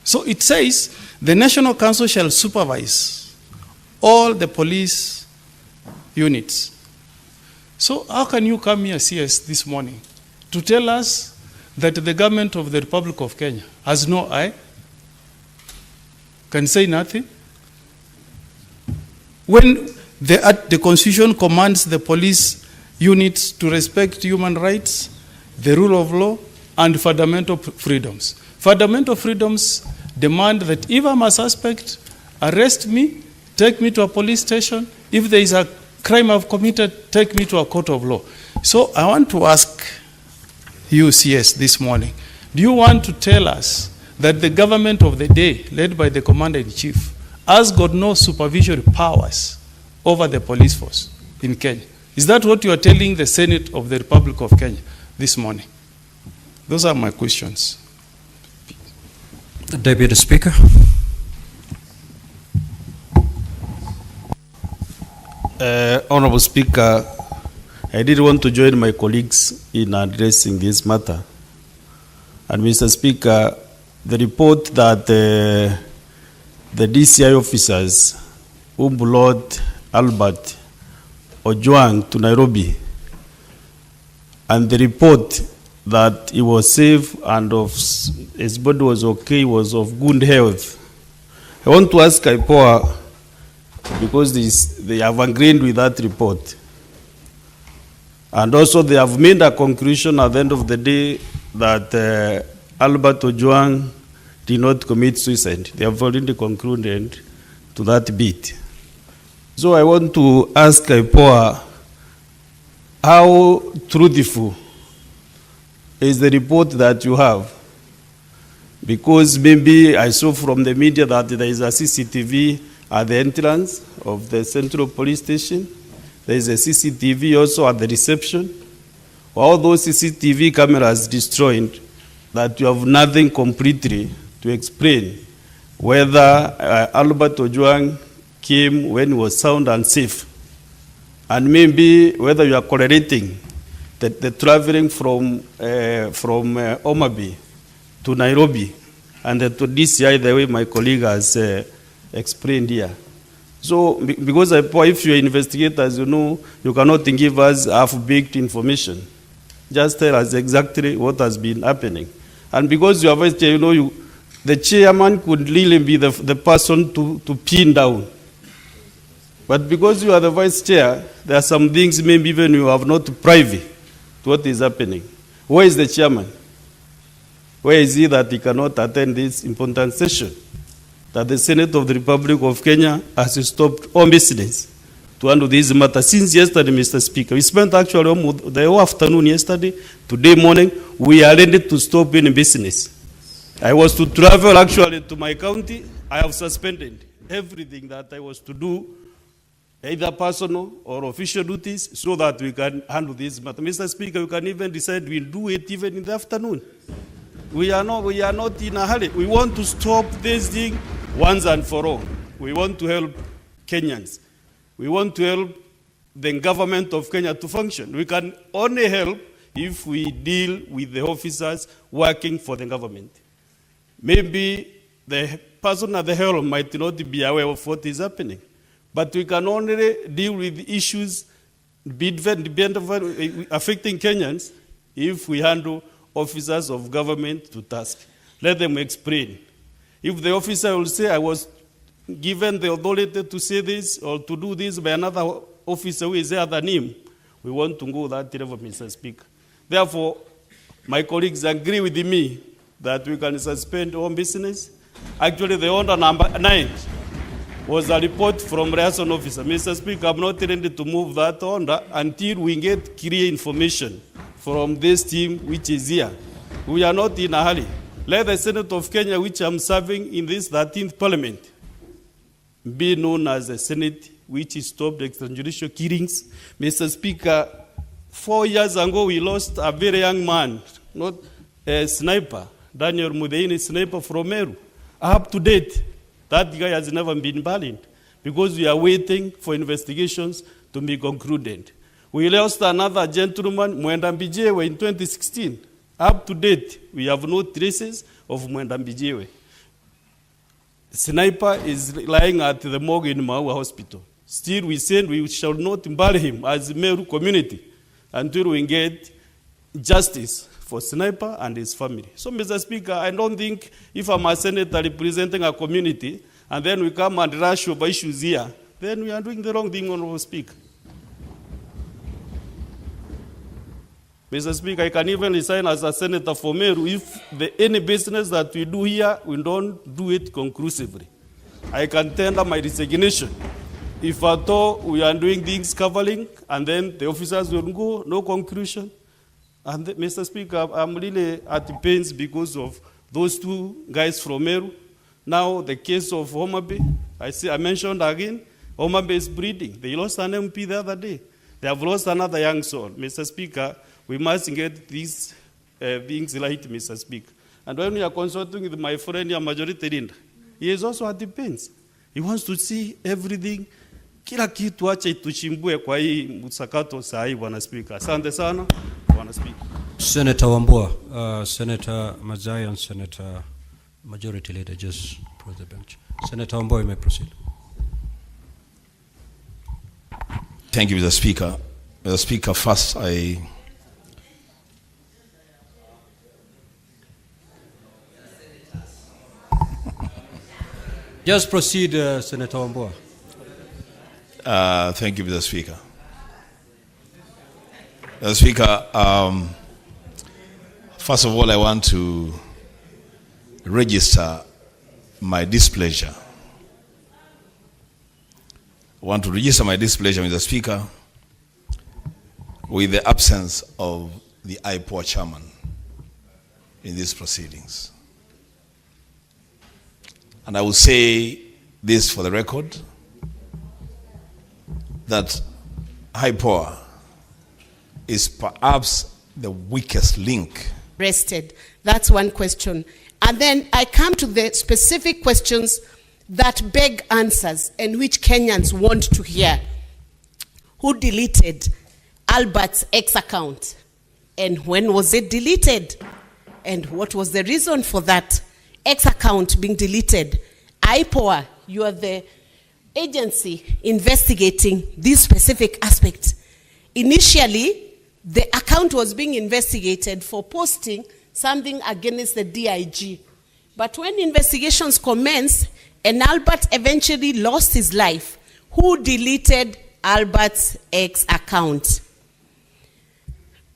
So it says the National Council shall supervise all the police units. So how can you come here, CS, this morning to tell us that the government of the Republic of Kenya has no eye, can say nothing? When the Constitution commands the police units to respect human rights, the rule of law, and fundamental freedoms. Fundamental freedoms demand that if I'm a suspect, arrest me, take me to a police station. If there is a crime I've committed, take me to a court of law. So I want to ask you, CS, this morning, do you want to tell us that the government of the day, led by the Commander-in-Chief, has got no supervisory powers over the police force in Kenya? Is that what you are telling the Senate of the Republic of Kenya this morning? Those are my questions. The Deputy Speaker. Honorable Speaker, I did want to join my colleagues in addressing this matter. And Mr. Speaker, the report that the DCI officers who brought Albert Ojwang to Nairobi, and the report that he was safe and his body was okay, was of good health. I want to ask IPOA, because they have agreed with that report, and also they have made a conclusion at the end of the day that Albert Ojwang did not commit suicide. They have already concluded to that bit. So I want to ask IPOA, how truthful is the report that you have? Because maybe I saw from the media that there is a CCTV at the entrance of the Central Police Station. There is a CCTV also at the reception. All those CCTV cameras destroyed, that you have nothing completely to explain whether Albert Ojwang came when he was sound and safe, and maybe whether you are correlating the traveling from Omabi to Nairobi and to DCI, the way my colleague has explained here. So, because if you are investigators, you know, you cannot give us half-baked information. Just tell us exactly what has been happening. And because you are vice chair, you know, the chairman could really be the person to pin down. But because you are the vice chair, there are some things maybe even you have not privy to what is happening. Where is the chairman? Where is he that he cannot attend this important session? That the Senate of the Republic of Kenya has stopped all business to handle this matter since yesterday, Mr. Speaker. We spent actually the whole afternoon yesterday, today morning, we are ready to stop any business. I was to travel actually to my county. I have suspended everything that I was to do, either personal or official duties, so that we can handle this matter. Mr. Speaker, we can even decide we'll do it even in the afternoon. We are not in a hurry. We want to stop this thing once and for all. We want to help Kenyans. We want to help the government of Kenya to function. We can only help if we deal with the officers working for the government. Maybe the person at the helm might not be aware of what is happening, but we can only deal with issues affecting Kenyans if we handle officers of government to task. Let them explain. If the officer will say, I was given the authority to say this or to do this by another officer who is there than him, we want to go that level, Mr. Speaker. Therefore, my colleagues agree with me that we can suspend all business. Actually, the order number 9 was a report from liaison officer. Mr. Speaker, I'm not ready to move that order until we get clear information from this team which is here. We are not in a hurry. Let the Senate of Kenya, which I'm serving in this 13th Parliament, be known as the Senate which stopped extrajudicial killings. Mr. Speaker, 4 years ago we lost a very young man, not a sniper, Daniel Mudeini, sniper from Meru. Up to date, that guy has never been banned because we are waiting for investigations to be concluded. We lost another gentleman, Mwenda Mbijewe, in 2016. Up to date, we have no traces of Mwenda Mbijewe. Sniper is lying at the morgue in Maua Hospital. Still, we said we shall not bury him as a Meru community until we get justice for Sniper and his family. So, Mr. Speaker, I don't think if I'm a senator representing a community and then we come and rush over issues here, then we are doing the wrong thing, Honorable Speaker. Mr. Speaker, I can even resign as a senator for Meru if any business that we do here, we don't do it conclusively. I can tender my resignation. If at all we are doing things covering and then the officers will go, no conclusion. And Mr. Speaker, I'm really at the pains because of those two guys from Meru. Now the case of Omabe, I mentioned again, Omabe is breeding. They lost an MP the other day. They have lost another young soul. Mr. Speaker, we must get these things right, Mr. Speaker. And when we are consulting with my friend here, Majority Leader, he is also at the pains. He wants to see everything. Kila kitu acha ituchimbue kwa hii msakato saa hii, Bwana Speaker. Asante sana, Bwana Speaker. Senator Wambua, Senator Mazai and Senator Majority Leader just approach the bench. Senator Wambua, you may proceed. Thank you, Mr. Speaker. Mr. Speaker, first Just proceed, Senator Wambua. Thank you, Mr. Speaker. Mr. Speaker, First of all, I want to register my displeasure. I want to register my displeasure, Mr. Speaker, with the absence of the IPOA chairman in these proceedings. And I will say this for the record, that IPOA is perhaps the weakest link. Rested. That's one question. And then I come to the specific questions that beg answers and which Kenyans want to hear. Who deleted Albert's X account? And when was it deleted? And what was the reason for that X account being deleted? IPOA, you are the agency investigating this specific aspect. Initially, the account was being investigated for posting something against the DIG. But when investigations commenced and Albert eventually lost his life, who deleted Albert's X account?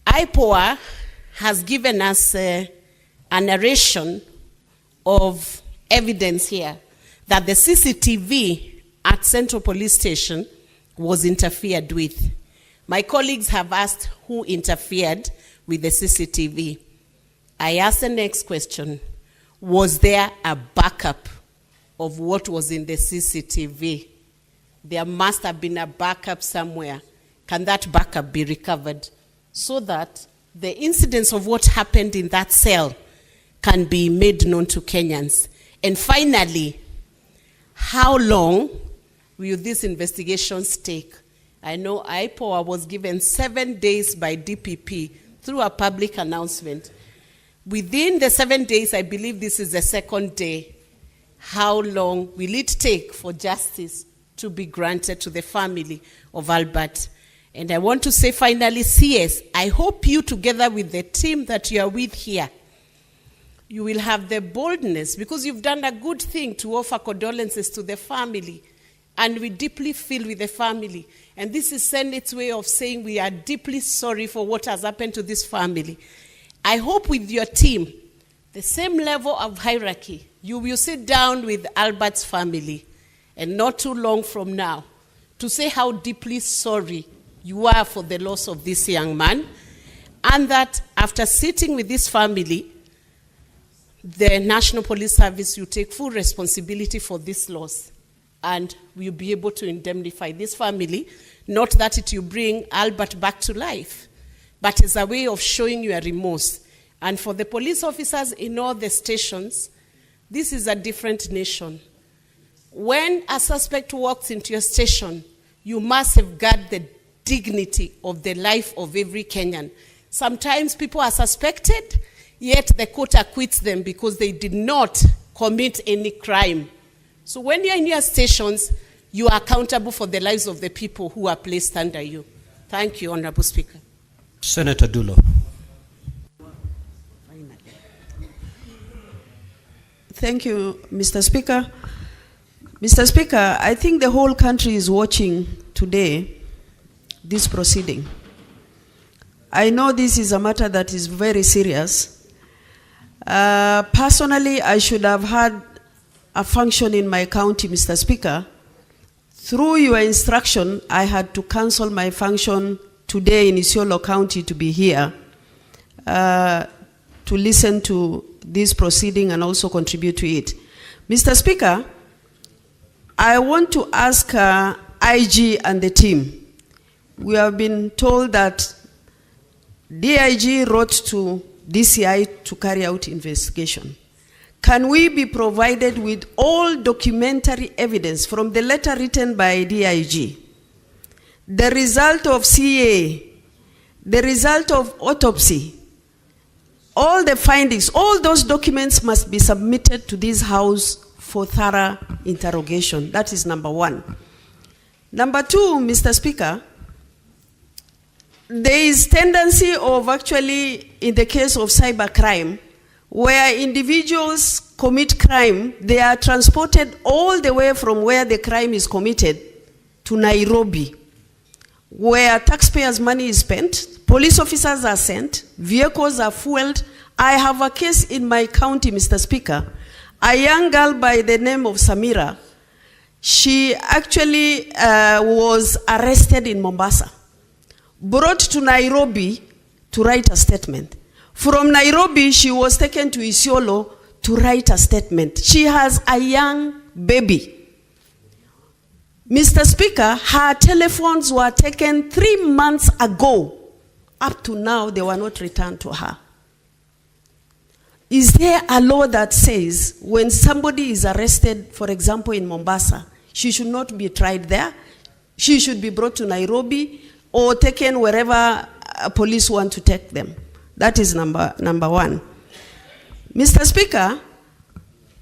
IPOA has given us a narration of evidence here that the CCTV at Central Police Station was interfered with. My colleagues have asked who interfered with the CCTV. I ask the next question. Was there a backup of what was in the CCTV? There must have been a backup somewhere. Can that backup be recovered so that the incidents of what happened in that cell can be made known to Kenyans? And finally, how long will these investigations take? I know IPOA was given 7 days by DPP through a public announcement. Within the 7 days, I believe this is the second day. How long will it take for justice to be granted to the family of Albert? And I want to say finally, CS, I hope you together with the team that you are with here, you will have the boldness, because you've done a good thing to offer condolences to the family. And we deeply feel with the family. And this is Senate's way of saying we are deeply sorry for what has happened to this family. I hope with your team, the same level of hierarchy, you will sit down with Albert's family, and not too long from now, to say how deeply sorry you are for the loss of this young man, and that after sitting with this family, the National Police Service will take full responsibility for this loss, and we'll be able to indemnify this family, not that it will bring Albert back to life, but as a way of showing you a remorse. And for the police officers in all the stations, this is a different nation. When a suspect walks into your station, you must safeguard the dignity of the life of every Kenyan. Sometimes people are suspected, yet the court acquits them because they did not commit any crime. So when you're in your stations, you are accountable for the lives of the people who are placed under you. Thank you, Honorable Speaker. Senator Dulo. Thank you, Mr. Speaker. Mr. Speaker, I think the whole country is watching today this proceeding. I know this is a matter that is very serious. Personally, I should have had a function in my county, Mr. Speaker. Through your instruction, I had to cancel my function today in Isiolo County to be here to listen to this proceeding and also contribute to it. Mr. Speaker, I want to ask IG and the team. We have been told that DIG wrote to DCI to carry out investigation. Can we be provided with all documentary evidence from the letter written by DIG, the result of CA, the result of autopsy, all the findings, all those documents must be submitted to this House for thorough interrogation. That is number one. Number two, Mr. Speaker, there is tendency of actually, in the case of cybercrime, where individuals commit crime, they are transported all the way from where the crime is committed to Nairobi, where taxpayers' money is spent, police officers are sent, vehicles are fueled, I have a case in my county, Mr. Speaker. A young girl by the name of Samira, she actually was arrested in Mombasa, brought to Nairobi to write a statement. From Nairobi, she was taken to Isiolo to write a statement. She has a young baby. Mr. Speaker, her telephones were taken 3 months ago. Up to now, they were not returned to her. Is there a law that says when somebody is arrested, for example, in Mombasa, she should not be tried there? She should be brought to Nairobi or taken wherever police want to take them. That is number one. Mr. Speaker,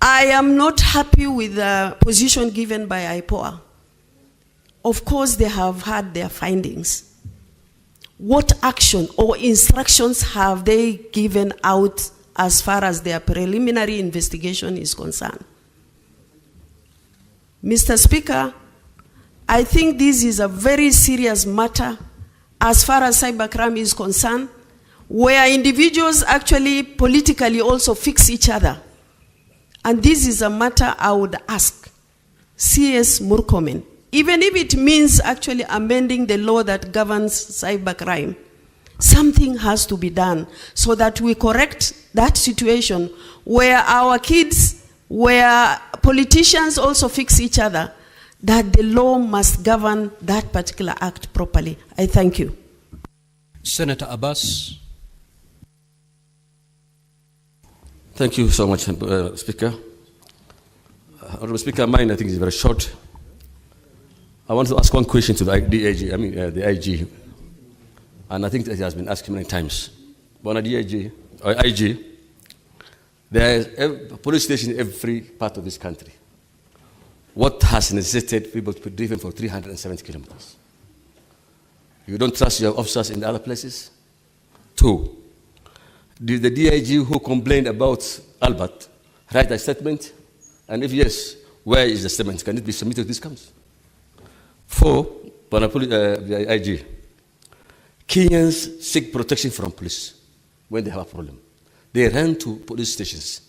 I am not happy with the position given by IPOA. Of course, they have had their findings. What action or instructions have they given out as far as their preliminary investigation is concerned? Mr. Speaker, I think this is a very serious matter as far as cybercrime is concerned, where individuals actually politically also fix each other. And this is a matter I would ask CS Murkomen, even if it means actually amending the law that governs cybercrime, something has to be done so that we correct that situation where our kids, where politicians also fix each other, that the law must govern that particular act properly. I thank you. Senator Abbas. Thank you so much, Speaker. Honorable Speaker, mine I think is very short. I want to ask one question to the the IG, and I think that it has been asked many times. But on the IG, there is a police station in every part of this country. What has necessitated people to be driven for 370 kilometers? You don't trust your officers in the other places? 2, did the DIG who complained about Albert write a statement? And if yes, where is the statement? Can it be submitted to this council? 4, the IG, Kenyans seek protection from police when they have a problem. They run to police stations.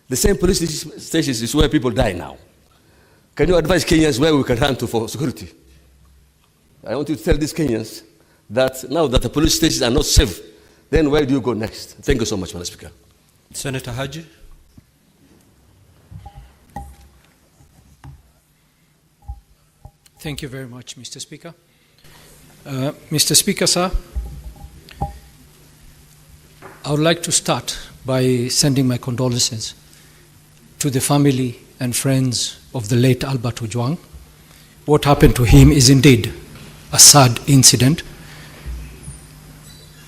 The same police stations is where people die now. Can you advise Kenyans where we can run to for security? I want you to tell these Kenyans that now that the police stations are not safe, then where do you go next? Thank you so much, Mr. Speaker. Senator Haji. Thank you very much, Mr. Speaker. Mr. Speaker, sir, I would like to start by sending my condolences to the family and friends of the late Albert Ojwang. What happened to him is indeed a sad incident,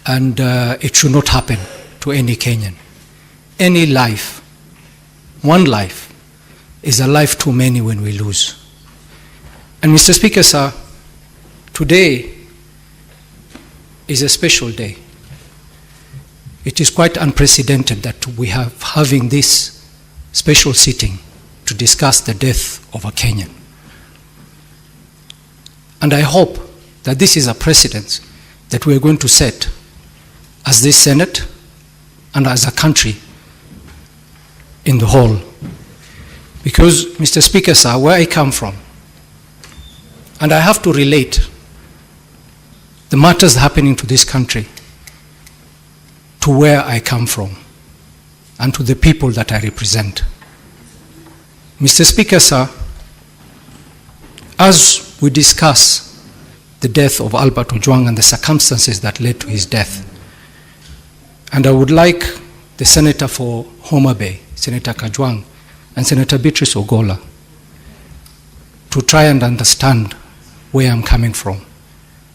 and it should not happen to any Kenyan. Any life, one life, is a life too many when we lose. And Mr. Speaker, sir, today is a special day. It is quite unprecedented that we are having this special sitting to discuss the death of a Kenyan. And I hope that this is a precedent that we are going to set as this Senate and as a country in the whole. Because, Mr. Speaker, sir, where I come from, and I have to relate the matters happening to this country to where I come from and to the people that I represent. Mr. Speaker, sir, as we discuss the death of Albert Ojwang and the circumstances that led to his death, and I would like the Senator for Homa Bay, Senator Kajwang, and Senator Beatrice Ogola to try and understand where I'm coming from.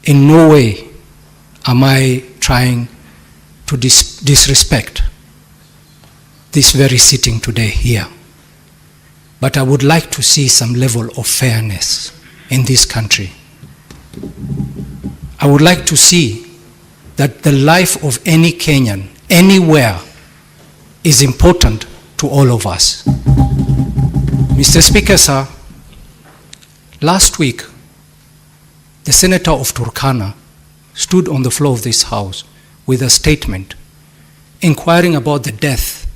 In no way am I trying to disrespect this very sitting today here. But I would like to see some level of fairness in this country. I would like to see that the life of any Kenyan, anywhere, is important to all of us. Mr. Speaker, sir, last week, the Senator of Turkana stood on the floor of this House with a statement inquiring about the death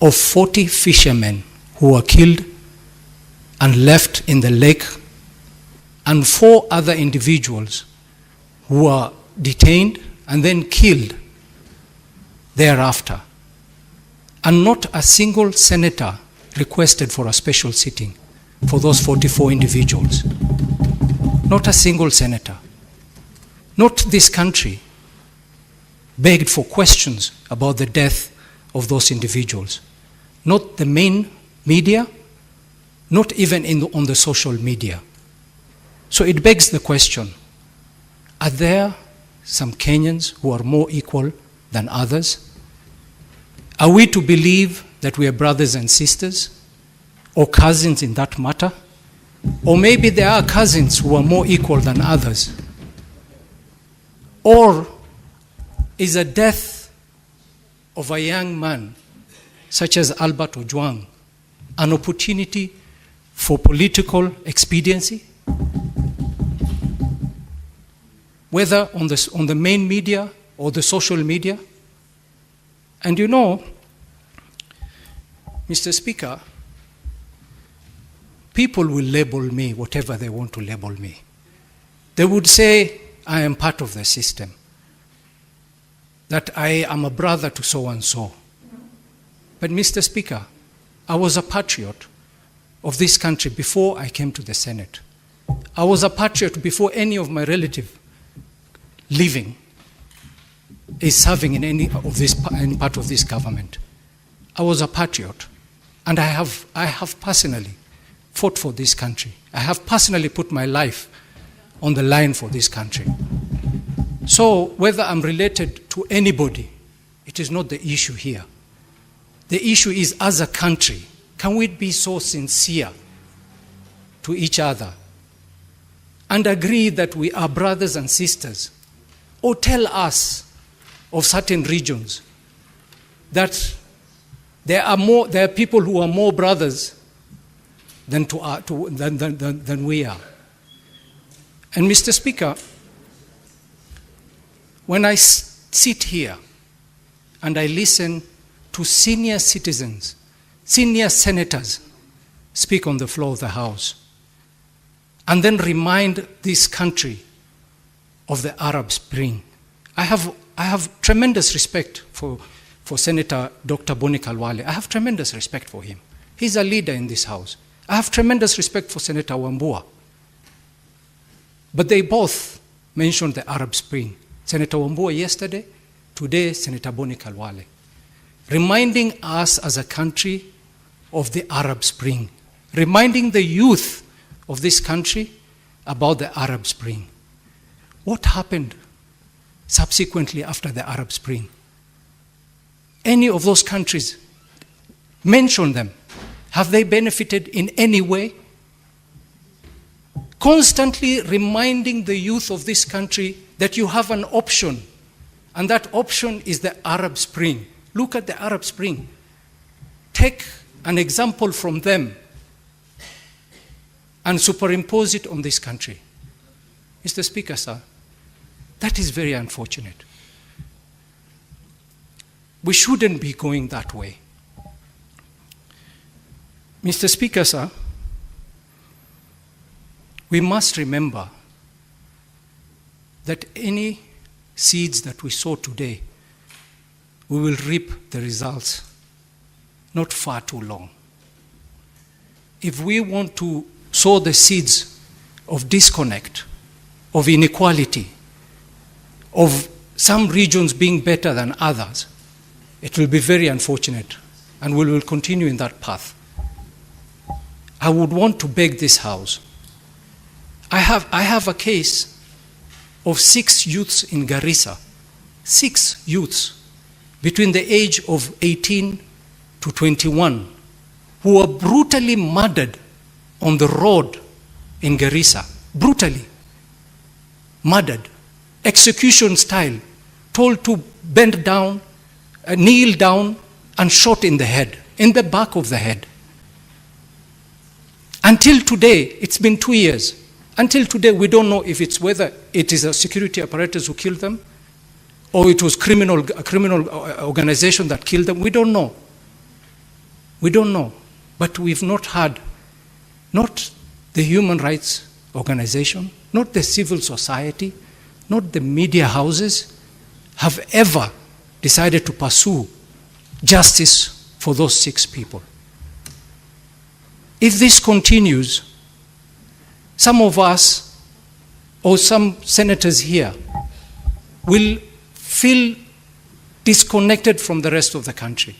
of 40 fishermen who were killed and left in the lake, and 4 other individuals who were detained and then killed thereafter. And not a single senator requested for a special sitting for those 44 individuals. Not a single senator. Not this country begged for questions about the death of those individuals. Not the main media, not even on the social media. So it begs the question, are there some Kenyans who are more equal than others? Are we to believe that we are brothers and sisters, or cousins in that matter? Or maybe there are cousins who are more equal than others? Or is a death of a young man, such as Albert Ojwang, an opportunity for political expediency? Whether on the main media or the social media? And you know, Mr. Speaker, people will label me whatever they want to label me. They would say I am part of the system, that I am a brother to so-and-so. But Mr. Speaker, I was a patriot of this country before I came to the Senate. I was a patriot before any of my relatives living is serving in any part of this government. I was a patriot, and I have personally fought for this country. I have personally put my life on the line for this country. So whether I'm related to anybody, it is not the issue here. The issue is, as a country, can we be so sincere to each other and agree that we are brothers and sisters? Or tell us of certain regions that there are people who are more brothers than we are. And Mr. Speaker, when I sit here and I listen to senior citizens, senior senators speak on the floor of the House, and then remind this country of the Arab Spring, I have tremendous respect for Senator Dr. Boni Khalwale. I have tremendous respect for him. He's a leader in this House. I have tremendous respect for Senator Wambua. But they both mentioned the Arab Spring. Senator Wambua yesterday, today Senator Boni Khalwale, reminding us as a country of the Arab Spring, reminding the youth of this country about the Arab Spring. What happened subsequently after the Arab Spring? Any of those countries, mention them. Have they benefited in any way? Constantly reminding the youth of this country that you have an option, and that option is the Arab Spring. Look at the Arab Spring. Take an example from them and superimpose it on this country. Mr. Speaker, sir, that is very unfortunate. We shouldn't be going that way. Mr. Speaker, sir, we must remember that any seeds that we sow today, we will reap the results not far too long. If we want to sow the seeds of disconnect, of inequality, of some regions being better than others, it will be very unfortunate, and we will continue in that path. I would want to beg this House. I have a case of 6 youths in Garissa, 6 youths between the age of 18 to 21 who were brutally murdered on the road in Garissa, brutally murdered, execution style, told to bend down, kneel down, and shot in the head, in the back of the head. Until today, it's been 2 years. Until today, we don't know if it's whether it is a security apparatus who killed them, or it was a criminal organization that killed them. We don't know. We don't know. But we've not had, not the human rights organization, not the civil society, not the media houses have ever decided to pursue justice for those 6 people. If this continues, some of us or some senators here will feel disconnected from the rest of the country.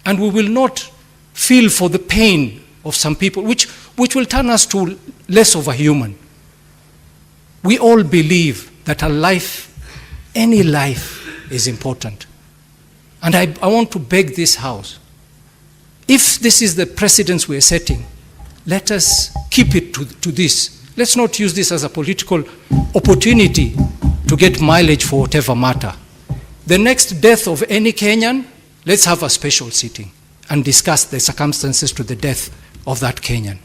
And we will not feel for the pain of some people, which will turn us to less of a human. We all believe that a life, any life, is important. And I want to beg this House, if this is the precedence we are setting, let us keep it to this. Let's not use this as a political opportunity to get mileage for whatever matter. The next death of any Kenyan, let's have a special sitting and discuss the circumstances to the death of that Kenyan.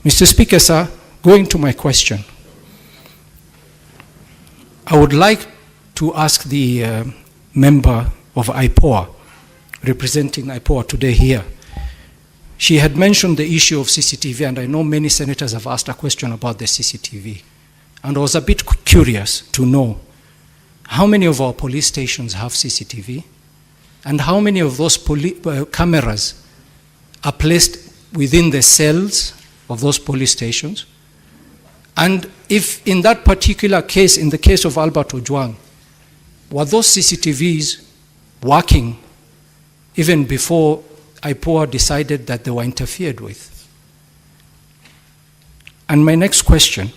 Mr. Speaker, sir, going to my question, I would like to ask the member of IPOA, representing IPOA today here. She had mentioned the issue of CCTV, and I know many senators have asked a question about the CCTV. And I was a bit curious to know how many of our police stations have CCTV, and how many of those cameras are placed within the cells of those police stations. And if in that particular case, in the case of Albert Ojwang, were those CCTVs working even before IPOA decided that they were interfered with? And my next question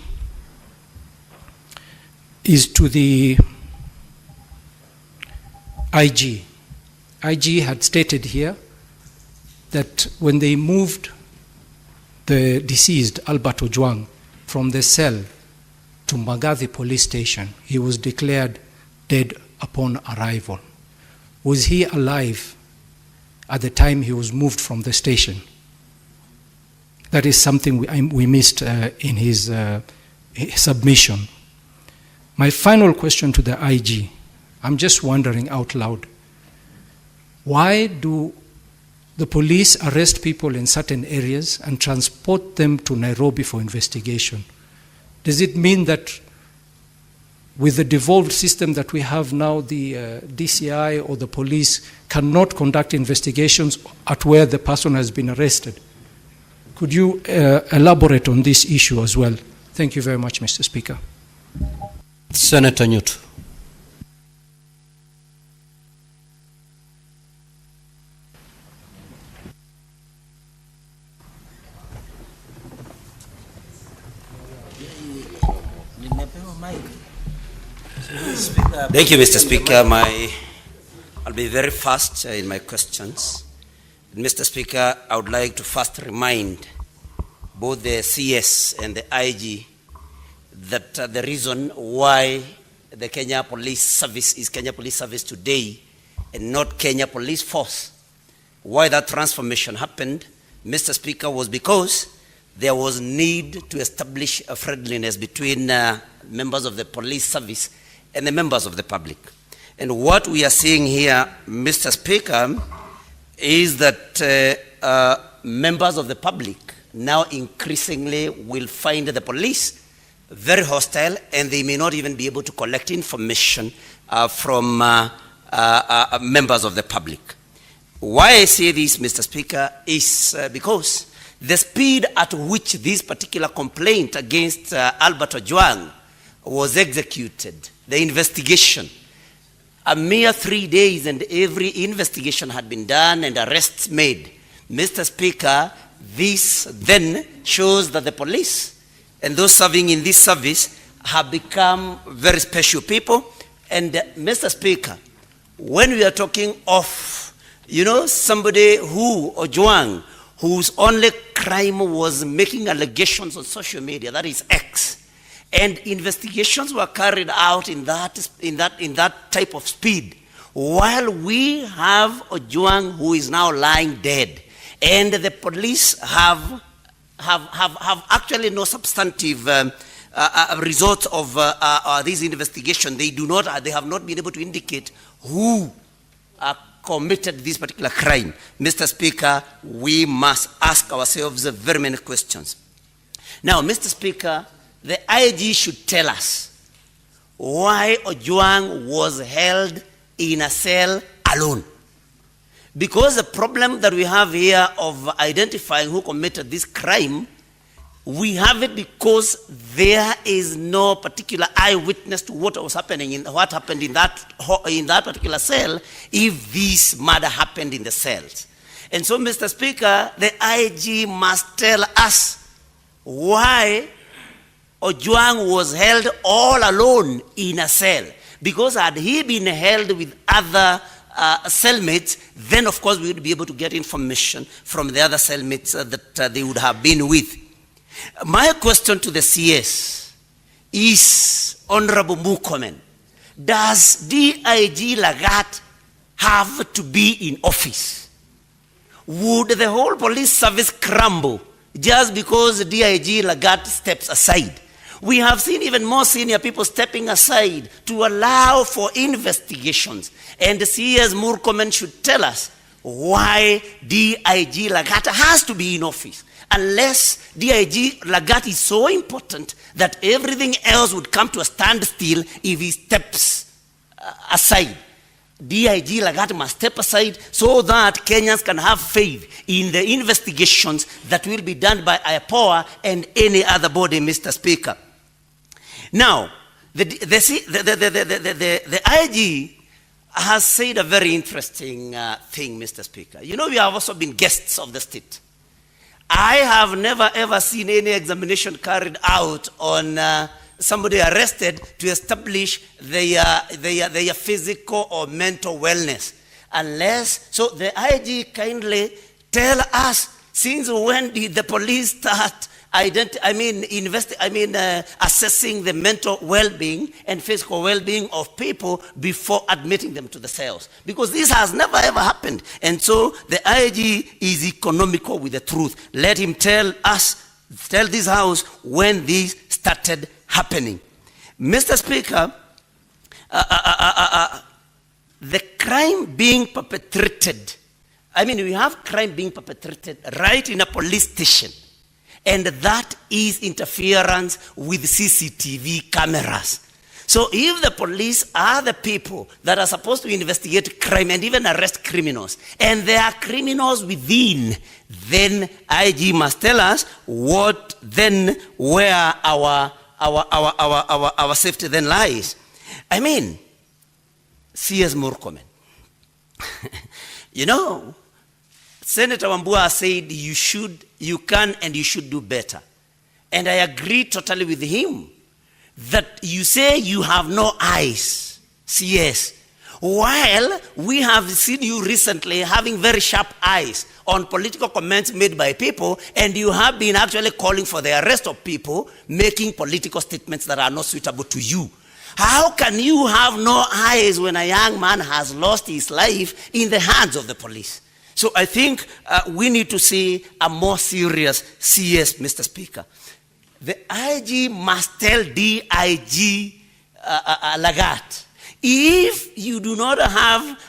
is to the IG. IG had stated here that when they moved the deceased Albert Ojwang from the cell to Magathi police station, he was declared dead upon arrival. Was he alive at the time he was moved from the station? That is something we missed in his submission. My final question to the IG, I'm just wondering out loud, why do the police arrest people in certain areas and transport them to Nairobi for investigation? Does it mean that with the devolved system that we have now, the DCI or the police cannot conduct investigations at where the person has been arrested? Could you elaborate on this issue as well? Thank you very much, Mr. Speaker. Senator Newt. Thank you, Mr. Speaker. I'll be very fast in my questions. Mr. Speaker, I would like to first remind both the CS and the IG that the reason why the Kenya Police Service is Kenya Police Service today and not Kenya Police Force, why that transformation happened, Mr. Speaker, was because there was need to establish a friendliness between members of the police service and the members of the public. And what we are seeing here, Mr. Speaker, is that members of the public now increasingly will find the police very hostile, and they may not even be able to collect information from members of the public. Why I say this, Mr. Speaker, is because the speed at which this particular complaint against Albert Ojwang was executed, the investigation, a mere 3 days and every investigation had been done and arrests made. Mr. Speaker, this then shows that the police and those serving in this service have become very special people. And Mr. Speaker, when we are talking of, somebody Ojwang, whose only crime was making allegations on social media, that is X, and investigations were carried out in that type of speed, while we have Ojwang who is now lying dead, and the police have actually no substantive results of this investigation, they have not been able to indicate who committed this particular crime. Mr. Speaker, we must ask ourselves very many questions. Now, Mr. Speaker, the IG should tell us why Ojwang was held in a cell alone. Because the problem that we have here of identifying who committed this crime, we have it because there is no particular eyewitness to what was happening what happened in that particular cell if this murder happened in the cells. And so, Mr. Speaker, the IG must tell us why Ojwang was held all alone in a cell. Because had he been held with other cellmates, then of course we would be able to get information from the other cellmates that they would have been with. My question to the CS is, Honorable Murkomen, does DIG Lagat have to be in office? Would the whole police service crumble just because DIG Lagat steps aside? We have seen even more senior people stepping aside to allow for investigations. And the CS Murkomen should tell us why DIG Lagat has to be in office. Unless DIG Lagat is so important that everything else would come to a standstill if he steps aside. DIG Lagat must step aside so that Kenyans can have faith in the investigations that will be done by IPOA and any other body, Mr. Speaker. Now, the IG has said a very interesting thing, Mr. Speaker. You know, we have also been guests of the state. I have never ever seen any examination carried out on somebody arrested to establish their physical or mental wellness. So the IG kindly tell us, since when did the police start assessing the mental well-being and physical well-being of people before admitting them to the cells? Because this has never ever happened. And so the IG is economical with the truth. Let him tell this house when this started happening. Mr. Speaker, the crime being perpetrated, we have crime being perpetrated right in a police station. And that is interference with CCTV cameras. So if the police are the people that are supposed to investigate crime and even arrest criminals, and there are criminals within, then IG must tell us where our safety then lies. CS Murkomen. You know, Senator Wambua said you can and you should do better. And I agree totally with him that you say you have no eyes, CS, while we have seen you recently having very sharp eyes on political comments made by people, and you have been actually calling for the arrest of people making political statements that are not suitable to you. How can you have no eyes when a young man has lost his life in the hands of the police? So I think we need to see a more serious CS, Mr. Speaker. The IG must tell DIG Lagat, if you do not have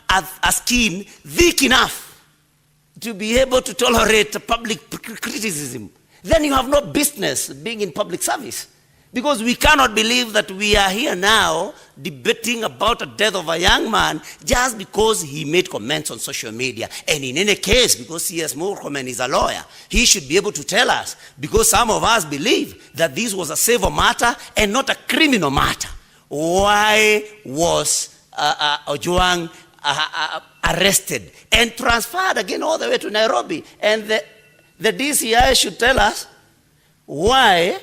a skin thick enough to be able to tolerate public criticism, then you have no business being in public service. Because we cannot believe that we are here now debating about the death of a young man just because he made comments on social media. And in any case, because CS Murkomen is a lawyer, he should be able to tell us, because some of us believe that this was a civil matter and not a criminal matter. Why was Ojwang arrested and transferred again all the way to Nairobi? And the DCI should tell us why,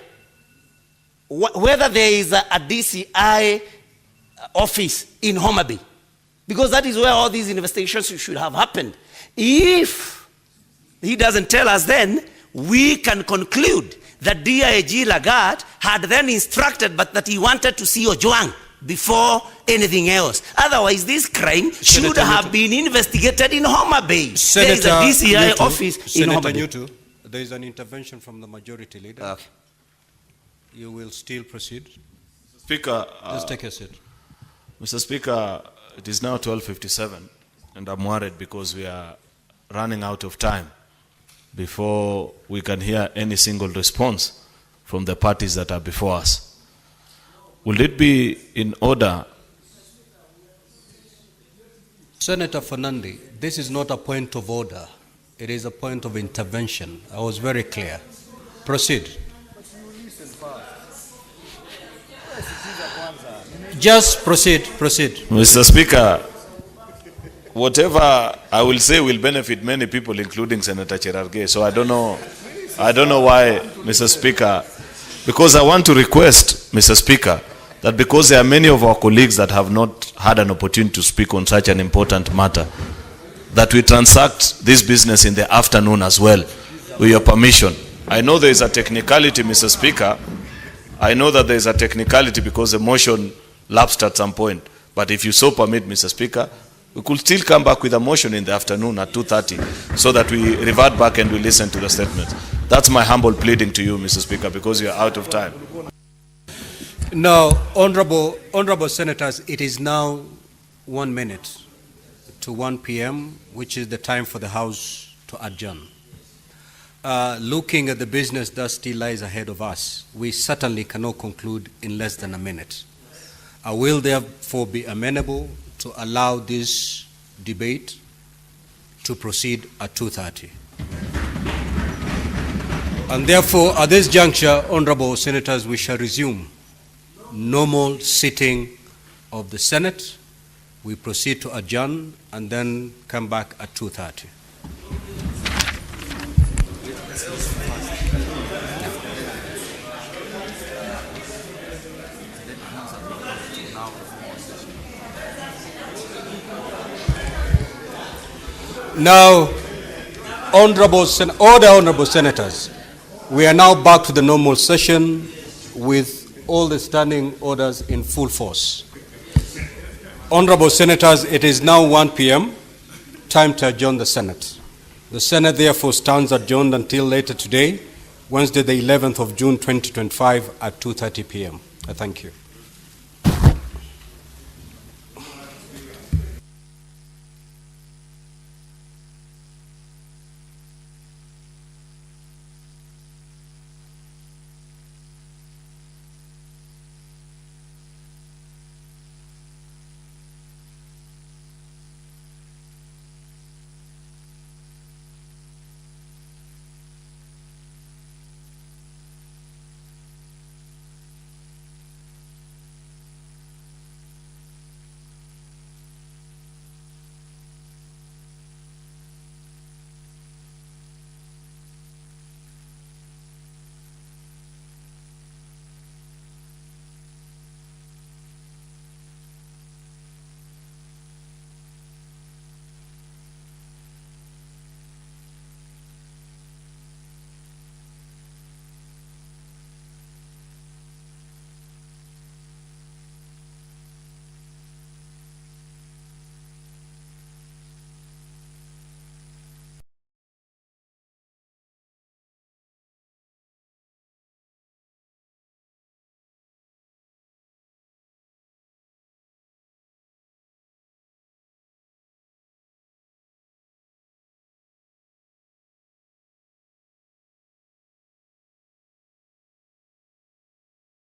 whether there is a DCI office in Homa Bay, because that is where all these investigations should have happened. If he doesn't tell us, then we can conclude that DIG Lagat had then instructed, but that he wanted to see Ojwang before anything else. Otherwise, this crime should have been investigated in Homa Bay. There is a DCI office in Homa Bay. There is an intervention from the majority leader. Okay. You will still proceed? Speaker, Just take a seat. Mr. Speaker, it is now 12:57, and I'm worried because we are running out of time before we can hear any single response from the parties that are before us. Will it be in order? Senator Fernandi, this is not a point of order. It is a point of intervention. I was very clear. Proceed. Just proceed. Mr. Speaker, whatever I will say will benefit many people, including Senator Cherargei. So I don't know why, Mr. Speaker, because I want to request, Mr. Speaker, that because there are many of our colleagues that have not had an opportunity to speak on such an important matter, that we transact this business in the afternoon as well, with your permission. I know there is a technicality, Mr. Speaker. I know that there is a technicality because the motion lapsed at some point. But if you so permit, Mr. Speaker, we could still come back with a motion in the afternoon at 2:30 so that we revert back and we listen to the statements. That's my humble pleading to you, Mr. Speaker, because you are out of time. Now, honorable senators, it is now 1 minute to 1 p.m., which is the time for the House to adjourn. Looking at the business that still lies ahead of us, we certainly cannot conclude in less than a minute. I will therefore be amenable to allow this debate to proceed at 2:30. And therefore, at this juncture, honorable senators, we shall resume normal sitting of the Senate. We proceed to adjourn and then come back at 2:30. Now, honorable senators, we are now back to the normal session with all the standing orders in full force. Honorable senators, it is now 1 p.m., time to adjourn the Senate. The Senate therefore stands adjourned until later today, Wednesday the 11th of June 2025 at 2:30 p.m. I thank you.